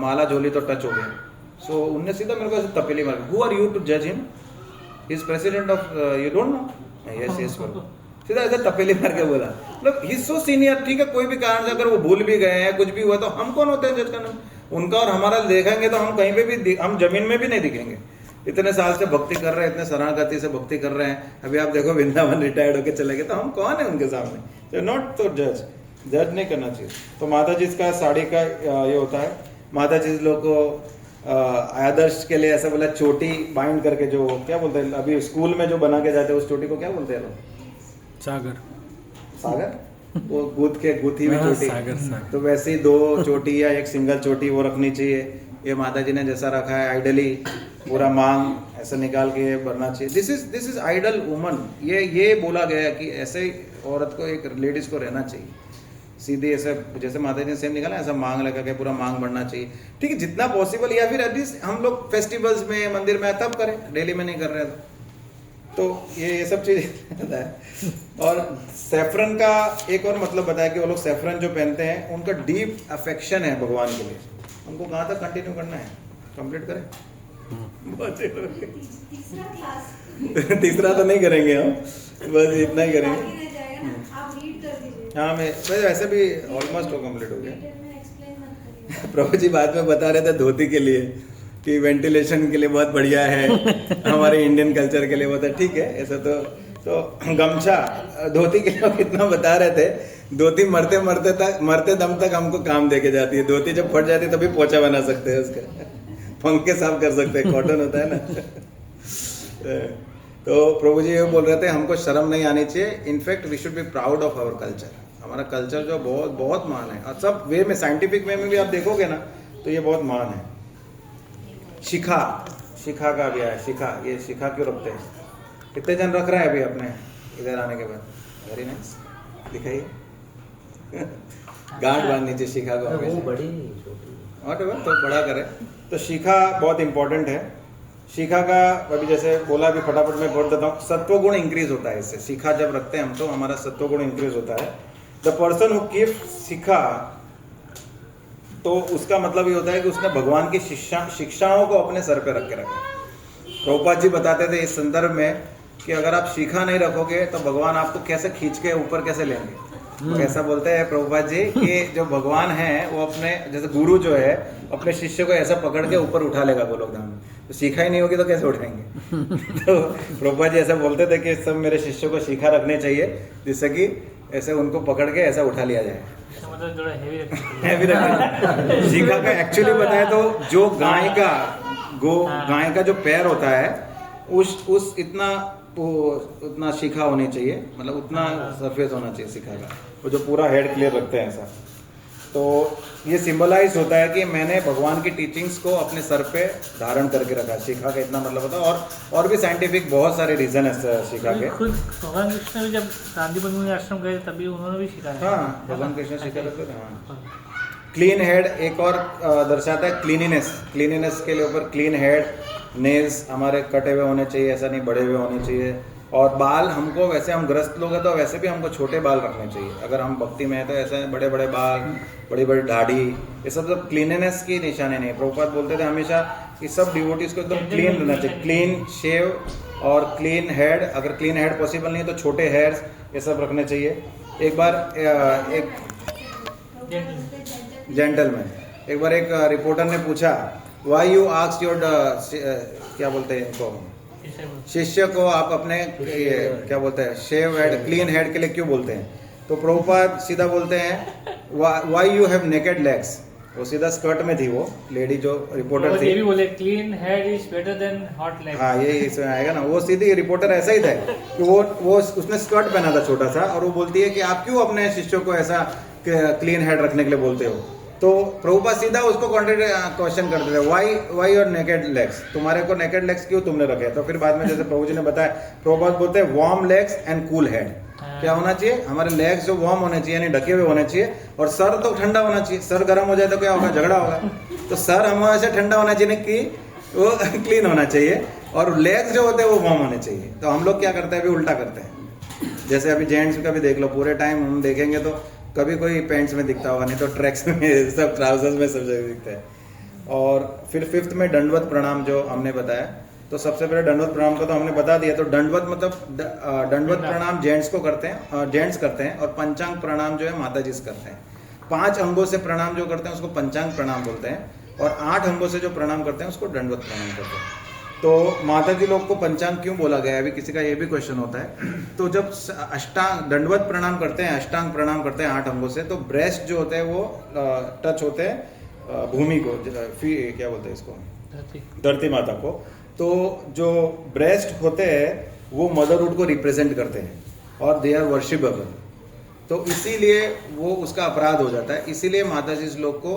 माला झोली तो टच हो गया। सो उनने सीधा मेरे को ऐसे तपेली मार, हु आर यू टू जज him, he is president of, you don't know, yes yes Prabhu, सीधा ऐसे तपेली मार के बोला। मतलब ही इज सो सीनियर, ठीक है, कोई भी कारण से अगर वो भूल भी गए हैं, कुछ भी हुआ, तो हम कौन होते हैं जज करना? उनका और हमारा देखेंगे तो हम कहीं पे भी, हम जमीन में भी नहीं दिखेंगे। इतने साल से भक्ति कर रहे हैं, इतने शरणागति से भक्ति कर रहे हैं, अभी आप देखो वृंदावन रिटायर्ड होके चले गए, तो हम कौन है उनके सामने? नॉट तो जज नहीं करना चाहिए। तो माता जी का साड़ी का ये होता है, माता जी लोग को आदर्श के लिए ऐसा बोला, चोटी बाइंड करके, जो क्या बोलते हैं अभी स्कूल में जो बना के जाते हैं, उस चोटी को क्या बोलते हैं लोग? सागर वो गुथी हुई चोटी, तो वैसे ही 2 चोटी या एक सिंगल चोटी वो रखनी चाहिए। ये माता जी ने जैसा रखा है, आइडली पूरा मांग ऐसा निकाल के भरना चाहिए। This is ideal woman. ये बोला गया कि ऐसे औरत को, एक लेडीज को रहना चाहिए सीधे, ऐसे जैसे माता जी ने सेम निकाला ऐसा मांग लगा के पूरा मांग बढ़ना चाहिए, ठीक है, जितना पॉसिबल, या फिर एटलीस्ट हम लोग फेस्टिवल्स में मंदिर में तब करें, डेली में नहीं कर रहे तो ये सब चीज होता है। और सैफरन का एक और मतलब बताया कि वो लोग सैफरन जो पहनते हैं उनका डीप अफेक्शन है भगवान के लिए। हमको कहाँ तक कंटिन्यू करना है, कंप्लीट करें? तीसरा क्लास तीसरा तो नहीं करेंगे हम, बस इतना ही करेंगे। बाकी रह जाएगा ना, आप रीड कर दीजिए। हाँ, मैं वैसे भी ऑलमोस्ट कंप्लीट हो गया। डिटेल में एक्सप्लेन मत करिए। प्रभु जी बाद में बता रहे थे धोती के लिए कि वेंटिलेशन के लिए बहुत बढ़िया है, हमारे इंडियन कल्चर के लिए बहुत है, ठीक है, ऐसा तो गमछा धोती के लिए कितना बता रहे थे, धोती मरते दम तक हमको काम देके जाती है। धोती जब फट जाती है तभी पोछा बना सकते हैं, उसका पंखे साफ कर सकते हैं, कॉटन होता है ना। तो प्रभु जी ये बोल रहे थे हमको शर्म नहीं आनी चाहिए, in fact we should be proud of our culture. हमारा कल्चर जो बहुत बहुत महान है, और सब वे में, साइंटिफिक वे में भी आप देखोगे ना तो ये बहुत महान है। शिखा, शिखा का भी आया, शिखा, ये शिखा क्यों रखते हैं? कितने जन रख रहे हैं अभी अपने इधर आने के बाद? वेरी नाइस, दिखाइए। गांठ बांध नीचे शिखा को वो हमेशा, बड़ी नहीं छोटी। व्हाटएवर, तो बड़ा करें। तो शिखा बहुत इंपॉर्टेंट है। शिखा का अभी जैसे बोला, अभी फटाफट में बोल देता हूँ, सत्व गुण इंक्रीज होता है इससे। शिखा जब रखते हैं हम तो हमारा सत्व गुण इंक्रीज होता है। द पर्सन हु कीप्स शिखा, तो उसका मतलब ये होता है कि उसने भगवान की शिक्षाओं को अपने सर पे रख के रखा। प्रभुपाद जी बताते थे इस संदर्भ में कि अगर आप शिखा नहीं रखोगे तो भगवान आपको कैसे खींच के ऊपर कैसे लेंगे। तो ऐसा बोलते हैं प्रभुपाद जी कि जो भगवान है वो अपने, जैसे गुरु जो है अपने शिष्य को ऐसा पकड़ के ऊपर उठा लेगा गोलोक धाम में। तो शिखा ही नहीं होगी तो कैसे उठाएंगे। तो प्रभुपाद जी ऐसा बोलते थे कि सब मेरे शिष्यों को शिखा रखने चाहिए, जिससे कि ऐसे उनको पकड़ के ऐसा उठा लिया जाए। मतलब थोड़ा हेवी हैवी रखना। शिखा का एक्चुअली बताए तो जो गाय का गाय का जो पैर होता है उस उतना शिखा होनी चाहिए, मतलब उतना सरफेस होना चाहिए शिखा का, वो जो पूरा हेड क्लियर रखते हैं ऐसा। तो ये सिंबलाइज होता है कि मैंने भगवान की टीचिंग्स को अपने सर पे धारण करके रखा। शिखा का इतना मतलब होता है। और भी साइंटिफिक बहुत सारे रीजन है शिखा के। खुद भगवान कृष्ण भी जब गांधी मुनि आश्रम गए तभी उन्होंने भी सिखाया। हाँ, भगवान कृष्ण शिखा रखते थे। हाँ, क्लीन हेड एक और दर्शाता है क्लीनिनेस के लिए ऊपर क्लीन हेड, नेल्स हमारे कटे हुए होने चाहिए, ऐसा नहीं बड़े हुए होने चाहिए। और बाल हमको, वैसे हम ग्रस्त लोग हैं तो वैसे भी हमको छोटे बाल रखने चाहिए। अगर हम भक्ति में है तो ऐसे बड़े बड़े बाल, बड़ी बड़ी दाढ़ी, ये सब क्लीननेस की निशानी नहीं। प्रभुपाद बोलते थे हमेशा कि सब डिवोटीज को एकदम क्लीन रहना चाहिए, क्लीन शेव और क्लीन हेड। अगर क्लीन हेड पॉसिबल नहीं तो छोटे हेयर्स ये सब रखने चाहिए। एक बार एक जेंटलमैन, एक बार एक रिपोर्टर ने पूछा, वाई यू आस्क योर क्या बोलते हैं इनको, शिष्य को आप अपने क्या बोलते हैं शेव हेड, क्लीन हेड के लिए क्यों बोलते हैं? तो प्रभुपाद सीधा बोलते हैं, why you have naked legs. वो सीधा स्कर्ट में थी, वो लेडी जो रिपोर्टर थी। ये भी बोले clean head is better than hot leg. हाँ, ये इसमें आएगा ना। वो सीधी रिपोर्टर ऐसा ही था कि वो उसने स्कर्ट पहना था छोटा सा, और वो बोलती है कि आप क्यों अपने शिष्यों को ऐसा क्लीन हेड रखने के लिए बोलते हो? तो प्रभुपाद सीधा उसको क्वेश्चन करते थे, वाई योर नेकेड लेग्स, तुम्हारे को नेकेड लेग्स क्यों तुमने रखे? तो फिर बाद में जैसे प्रभु जी ने बताया, प्रभुपाद बोलते हैं warm legs and cool head. क्या होना चाहिए? हमारे लेग्स जो वार्म होने चाहिए, यानी ढके हुए होने चाहिए, और सर तो ठंडा होना चाहिए। सर गर्म हो जाए तो क्या होगा? झगड़ा होगा। तो सर हमेशा ठंडा होना चाहिए कि वो क्लीन होना चाहिए, और लेग्स जो होते हैं वो वार्म होने चाहिए। तो हम लोग क्या करते हैं, अभी उल्टा करते हैं। जैसे अभी जेंट्स का भी देख लो, पूरे टाइम हम देखेंगे तो कभी कोई पैंट्स में दिखता होगा, नहीं तो ट्रैक्स में, सब ट्राउजर्स में सब जगह दिखता है। और फिर 5th में दंडवत प्रणाम जो हमने बताया, तो सबसे पहले दंडवत प्रणाम को तो हमने बता दिया। तो दंडवत मतलब दंडवत प्रणाम जेंट्स को करते हैं, जेंट्स करते हैं, और पंचांग प्रणाम जो है माता जी करते हैं। 5 अंगों से प्रणाम जो करते हैं उसको पंचांग प्रणाम बोलते हैं, और 8 अंगों से जो प्रणाम करते हैं उसको दंडवत प्रणाम करते हैं। तो माता जी लोग को पंचांग क्यों बोला गया है, अभी किसी का ये भी क्वेश्चन होता है। तो जब अष्टांग दंडवत प्रणाम करते हैं, अष्टांग प्रणाम करते हैं 8 अंगों से, तो ब्रेस्ट जो होते हैं वो टच होते हैं भूमि को, क्या बोलते हैं इसको, धरती माता को। तो जो ब्रेस्ट होते हैं वो मदरहुड को रिप्रेजेंट करते हैं, और दे आर वर्शिपेबल। तो इसीलिए वो उसका अपराध हो जाता है। इसीलिए माता जी लोग को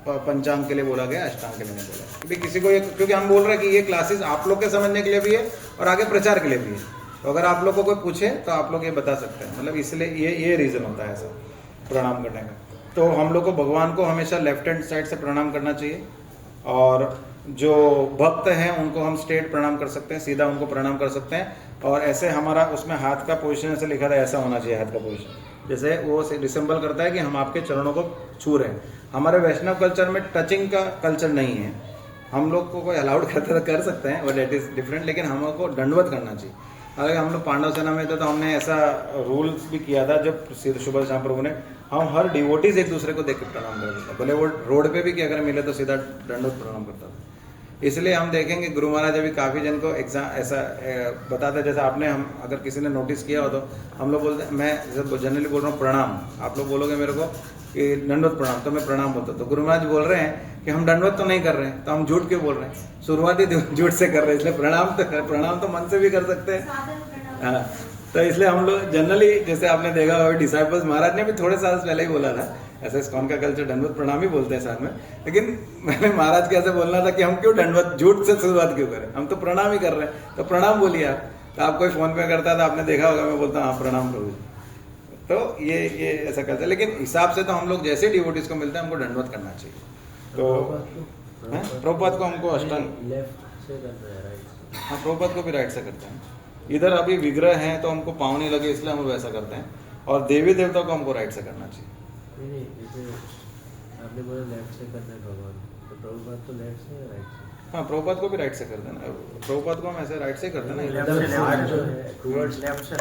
पंचांग के लिए बोला गया, अष्टांग के लिए नहीं बोला। क्योंकि किसी को क्योंकि हम बोल रहे हैं कि ये क्लासेस आप लोग के समझने के लिए भी है और आगे प्रचार के लिए भी है। तो अगर आप लोग को कोई पूछे तो आप लोग ये बता सकते हैं, मतलब इसलिए ये रीजन होता है ऐसा प्रणाम करने का। तो हम लोग को भगवान को हमेशा लेफ्ट हैंड साइड से प्रणाम करना चाहिए, और जो भक्त हैं उनको हम स्ट्रेट प्रणाम कर सकते हैं, सीधा उनको प्रणाम कर सकते हैं। और ऐसे हमारा उसमें हाथ का पोजीशन ऐसे लिखा था, ऐसा होना चाहिए हाथ का पोजीशन, जैसे वो रिसेंबल करता है कि हम आपके चरणों को छू रहे हैं। हमारे वैष्णव कल्चर में टचिंग का कल्चर नहीं है। हम लोग को कोई अलाउड करते तो कर सकते हैं, बट इट इज डिफरेंट। लेकिन हम लोग को दंडवत करना चाहिए। अगर हम लोग पांडव सेना में थे तो हमने ऐसा रूल्स भी किया था, जब सुबह शाम प्रभु ने, हम हर डिवोटीज एक दूसरे को देख के प्रणाम करते थे, भले वो रोड पे भी कि अगर मिले तो सीधा दंडवत प्रणाम करता था। इसलिए हम देखेंगे गुरु महाराज अभी काफ़ी जन को एग्जाम ऐसा बताते, जैसे आपने, हम अगर किसी ने नोटिस किया हो तो हम लोग बोलते हैं, मैं जनरली बोल रहा हूँ प्रणाम, आप लोग बोलोगे मेरे को कि दंडवत प्रणाम, तो मैं प्रणाम बोलता हूँ। तो गुरु महाराज बोल रहे हैं कि हम दंडवत तो नहीं कर रहे हैं, तो हम झूठ क्यों बोल रहे हैं? शुरुआती झूठ से कर रहे हैं, इसलिए प्रणाम तो मन से भी कर सकते हैं। हाँ, तो इसलिए हम लोग जनरली, जैसे आपने देखा होगा डिसाइपल्स, महाराज ने भी थोड़े साल पहले ही बोला था, ऐसे इस्कॉन का कल्चर दंडवत प्रणाम ही बोलते हैं साथ में, लेकिन मैंने महाराज के ऐसे बोलना था कि हम क्यों दंडवत झूठ से शुरुआत क्यों करें, हम तो प्रणाम ही कर रहे हैं, तो प्रणाम बोलिए आप। तो आप कोई फोन पे करता था, आपने देखा होगा, मैं बोलता हूँ हाँ प्रणाम प्रभु जी। तो ये ऐसा करते हैं, लेकिन हिसाब से तो हम लोग जैसे डिवोटीज को मिलते हैं हमको दंडवत करना चाहिए। तो प्रभुपाद को हमको अष्टांग लेफ्ट से करना है, राइट से। हाँ, प्रभुपाद को भी राइट से करते हैं। इधर अभी विग्रह हैं तो हमको पाँव नहीं लगे इसलिए हम वैसा करते हैं, और देवी देवता को हमको राइट से करना चाहिए। नहीं, जैसे आपने बोला लेफ्ट से करना है भगवान, तो प्रभुपाद तो लेफ्ट से या राइट से? हाँ, प्रभुपाद को भी राइट से करते हैं ना, प्रभुपाद को हम ऐसे राइट से करते हैं ना, हाथ जो है टूवर्ड्स लेफ्ट से,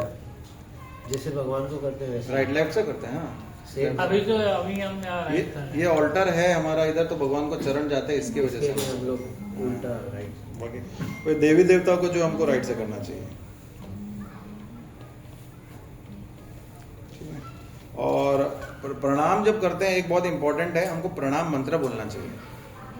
जैसे भगवान को करते हैं वैसे राइट लेफ्ट से करते हैं। हाँ, सेम। अभी जो अभी हम यहाँ right कर रहे हैं। ये ऑल्टर है हमारा इधर, तो भगवान को चरण जाते हैं इसकी वजह इसके लिए से। हम लोग उल्टा राइट। बाकी कोई देवी देवता को जो हमको राइट से करना चाहिए। और प्रणाम जब करते हैं एक बहुत इंपॉर्टेंट है, हमको प्रणाम मंत्र बोलना चाहिए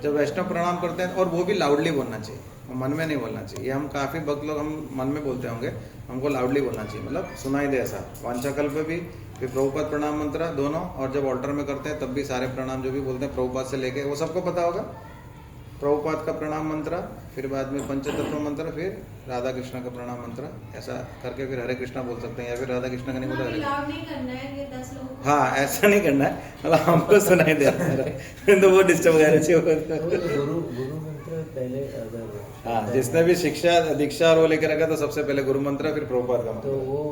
जब वैष्णव प्रणाम करते हैं, और वो भी लाउडली बोलना चाहिए, मन में नहीं बोलना चाहिए। हम काफ़ी भक्त लोग हम मन में बोलते होंगे, हमको लाउडली बोलना चाहिए, मतलब सुनाई दे ऐसा। वांछाकल्प भी, फिर प्रभुपाद प्रणाम मंत्र दोनों, और जब ऑल्टर में करते हैं तब भी सारे प्रणाम जो भी बोलते हैं प्रभुपाद से लेके, वो सबको पता होगा। प्रभुपाद का प्रणाम मंत्र, फिर बाद में पंचतत्व मंत्र, फिर राधा कृष्ण का प्रणाम मंत्र, ऐसा करके फिर हरे कृष्णा बोल सकते हैं, या फिर राधा कृष्ण का नहीं बोलते हरे। लाउड नहीं करना है कि 10 लोग। हाँ, ऐसा नहीं करना है, मतलब हमको सुनाई दे तो वो डिस्टर्ब कर तो गुरु मंत्र पहले अगर हाँ, जिसने भी शिक्षा दीक्षा और वो लेकर रखा तो सबसे पहले गुरु मंत्र, फिर प्रभुपाद का तो मंत्र। वो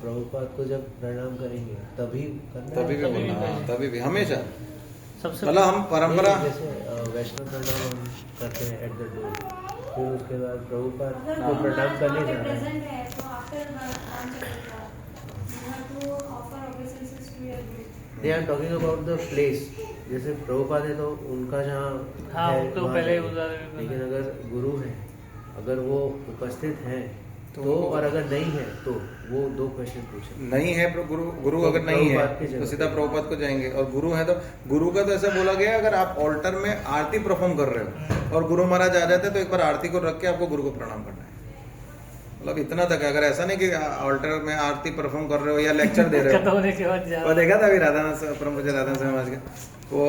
प्रभुपाद को जब प्रणाम करेंगे तभी करना तभी भी है? बोलना, हाँ, तभी भी हमेशा, सबसे मतलब हम परंपरा। नहीं, जैसे वैष्णव प्रणाम हम करते हैं एट द डोर, फिर उसके बाद प्रभुपाद अगर को प्रणाम करने वहाँ पे जाना है। present है तो after Vanchalika, you have to offer obeisances to your guru. They are talking about the place. जैसे प्रभुपाद है तो उनका जहाँ हाँ, है, उनको वहाँ पहले जाएंगे। उधर लेकिन अगर गुरु है, अगर वो उपस्थित हैं तो तो, और अगर नहीं है तो वो 2 क्वेश्चन पूछे। नहीं है गुरु अगर नहीं है तो सीधा प्रभुपाद को जाएंगे, और गुरु है तो गुरु का तो ऐसा बोला गया है, अगर आप ऑल्टर में आरती परफॉर्म कर रहे हो और गुरु महाराज आ जाते हैं तो एक बार आरती को रख के आपको गुरु को प्रणाम करना है। मतलब इतना तक है, अगर ऐसा नहीं कि ऑल्टर में आरती परफॉर्म कर रहे हो या लेक्चर दे रहे खत्म हो। होने के बाद वो देखा था अभी परम पूज्य राधानाथ महाराज का, वो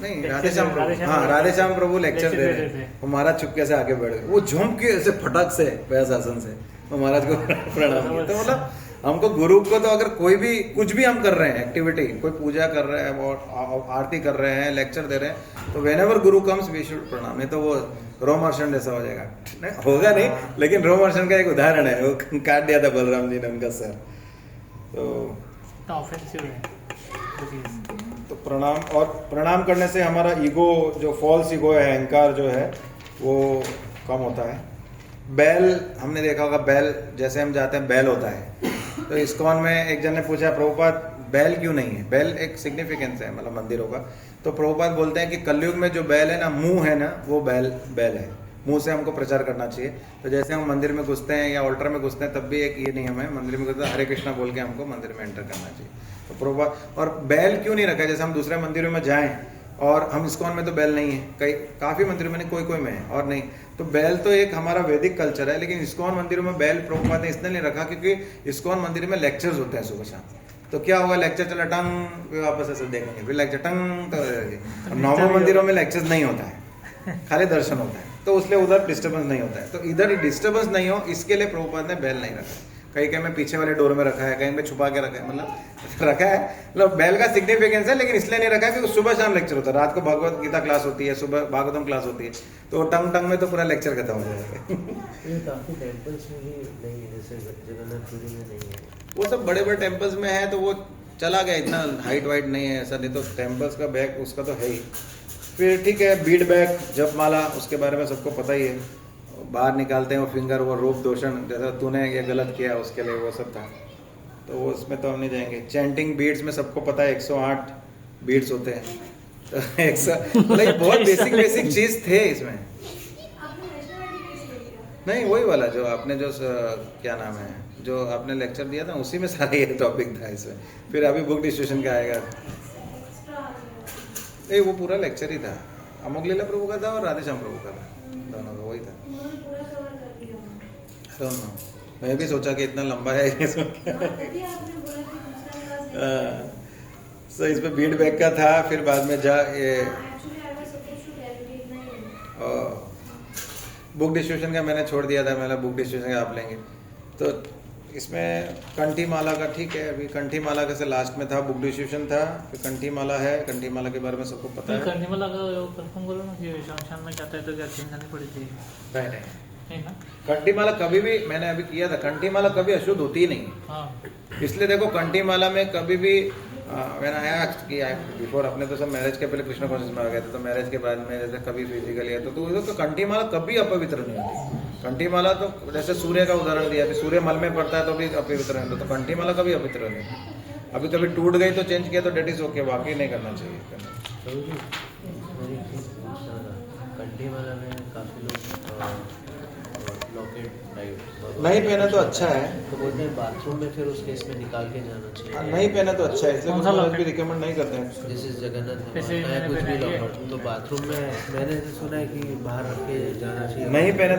नहीं राधेश्याम प्रभु, हाँ राधेश्याम प्रभु लेक्चर दे रहे थे, वो महाराज चुपके से आगे बढ़ गए, वो झुम के ऐसे फटक से व्यासासन से वो महाराज को प्रणाम किया। तो मतलब हमको गुरु को तो अगर कोई भी कुछ भी हम कर रहे हैं एक्टिविटी, कोई पूजा कर रहे हैं और आरती कर रहे हैं, लेक्चर दे रहे हैं, तो whenever Guru comes we should प्रणाम, नहीं तो वो रोमहर्षण जैसा हो जाएगा। नहीं होगा नहीं, लेकिन रोमहर्षण का एक उदाहरण है, वो काट दिया था बलराम जी ने उनका सर। तो ऑफेंसिव है वो चीज़। तो प्रणाम, और प्रणाम करने से हमारा ईगो जो फॉल्स ईगो है, अहंकार जो है वो कम होता है। बैल हमने देखा होगा, बैल जैसे हम जाते हैं बैल होता है, तो इस्कॉन में एक जन ने पूछा प्रभुपाद बैल क्यों नहीं है। बैल एक सिग्निफिकेंस है मतलब मंदिरों का, तो प्रभुपाद बोलते हैं कि कलयुग में जो बैल है ना, मुंह है ना, वो बैल है, मुंह से हमको प्रचार करना चाहिए। तो जैसे हम मंदिर में घुसते हैं या ऑल्टर में घुसते हैं तब भी एक ये नियम है, मंदिर में घुसते हरे कृष्णा बोल के हमको मंदिर में एंटर करना चाहिए। तो प्रभुपाद, और बैल क्यों नहीं रखा है, जैसे हम दूसरे मंदिरों में जाएं और हम इस्कॉन में तो बैल नहीं है, कई काफ़ी मंदिरों में कोई में है और नहीं, तो बैल तो एक हमारा वैदिक कल्चर है, लेकिन इस्कॉन मंदिरों में बैल प्रभुपाद ने इसलिए नहीं रखा क्योंकि इस्कॉन मंदिर में लेक्चर्स होते हैं सुबह शाम। तो क्या होगा, लेक्चर चला टंग, फिर वापस ऐसे देखेंगे, फिर लेक्चर टंग, तो नॉर्मल मंदिरों में लेक्चर्स नहीं होता है, खाली दर्शन होता है, तो उसलिए उधर डिस्टर्बेंस नहीं होता है। तो इधर डिस्टर्बेंस नहीं हो इसके लिए प्रभुपाद ने बैल नहीं रखा। कहीं कहीं में पीछे वाले डोर में रखा है, कहीं पे छुपा के रखा है, मतलब रखा है, मतलब बैल का सिग्निफिकेंस है, लेकिन इसलिए नहीं रखा है क्योंकि सुबह शाम लेक्चर होता है, रात को भगवत गीता क्लास होती है, सुबह भागवतम क्लास होती है, तो टंग टंग में तो पूरा लेक्चर खत्म हो जाएगा। ये काफी टेम्पल्स में भी नहीं है, जैसे जगन्नाथपुरी में नहीं है। वो सब बड़े बड़े टेम्पल्स में है तो वो चला गया, इतना हाइट वाइट नहीं है ऐसा, नहीं तो टेम्पल्स का बैग उसका तो है ही। फिर ठीक है, बीड बैग, जपमाला, उसके बारे में सबको पता ही है, बाहर निकालते हैं वो फिंगर, वो रूप दोषण, जैसा तूने ये गलत किया उसके लिए वो सब था, तो वो उसमें तो हम नहीं जाएंगे। चैंटिंग बीड्स में सबको पता है 108 बीड्स होते हैं, तो 100 मतलब बहुत बेसिक चीज़ थे इसमें। आपने वैष्णव आईडी कैसे लिया? नहीं, वही वाला जो आपने जो क्या नाम है, जो आपने लेक्चर दिया था उसी में सारा ये टॉपिक था इसमें, फिर अभी बुक डिस्ट्रीब्यूशन का आएगा। एक्स्ट्रा नहीं, वो पूरा लेक्चर ही था, अमोघ लीला प्रभु का था और राधेश्याम प्रभु का था, दोनों का वही था। उन्होंने पूरा कवर कर दिया। I don't know, मैं भी सोचा कि इतना लंबा है इसमें क्या। तभी आपने बोला कि दूसरा क्लास सो इस पे फीडबैक का था, फिर बाद में ये Actually, I was supposed to delegate my book distribution का मैंने छोड़ दिया था, मैंने बुक डिस्ट्रीब्यूशन का आप लेंगे। तो इसमें कंठी माला का ठीक है, अभी कंठी माला का से लास्ट में था, बुक डिस्ट्रीब्यूशन था, फिर कंठी माला है। कंठी माला के बारे में सबको पता है। करने वाला का कंफर्म करो ना कि शमशान में जाता है तो क्या चेंज आनी पड़ी थी, नहीं नहीं ना? कंठी माला कभी भी, मैंने अभी किया था, कंठी माला कभी अशुद्ध होती ही नहीं। हाँ, इसलिए देखो कंठी माला में कभी भी मैंने आया कि बिफोर, अपने तो सब मैरिज के पहले कृष्ण कॉन्शियस में आ गए थे, तो मैरिज के बाद में जैसे कभी फिजिकली है तो कंठी माला कभी अपवित्र नहीं होती। कंठी माला तो जैसे सूर्य का उदाहरण दिया, अभी सूर्य मल में पड़ता है तो भी अपवित्र नहीं होता, तो कंठी माला कभी अपवित्र नहीं। अभी कभी टूट गई तो चेंज किया तो डेट इज ओके, वाकई नहीं करना चाहिए। प्रभु जी, मेरी एक चीज़ पूछना था, कंठी माला में काफ़ी लोग लॉकेट टाइप नहीं पहना तो अच्छा है, तो बोलते हैं बाथरूम में फिर उस केस में निकाल के जाना चाहिए। नहीं पहना तो अच्छा है, इसलिए कौन सा महाराज locket? भी रिकमेंड नहीं करते हैं। जिस जगन्नाथ जैसे भगवान का है मैंने कुछ भी पहना है। लॉकेट, तो बाथरूम में मैंने सुना है कि बाहर रख के जाना चाहिए। नहीं पहने तो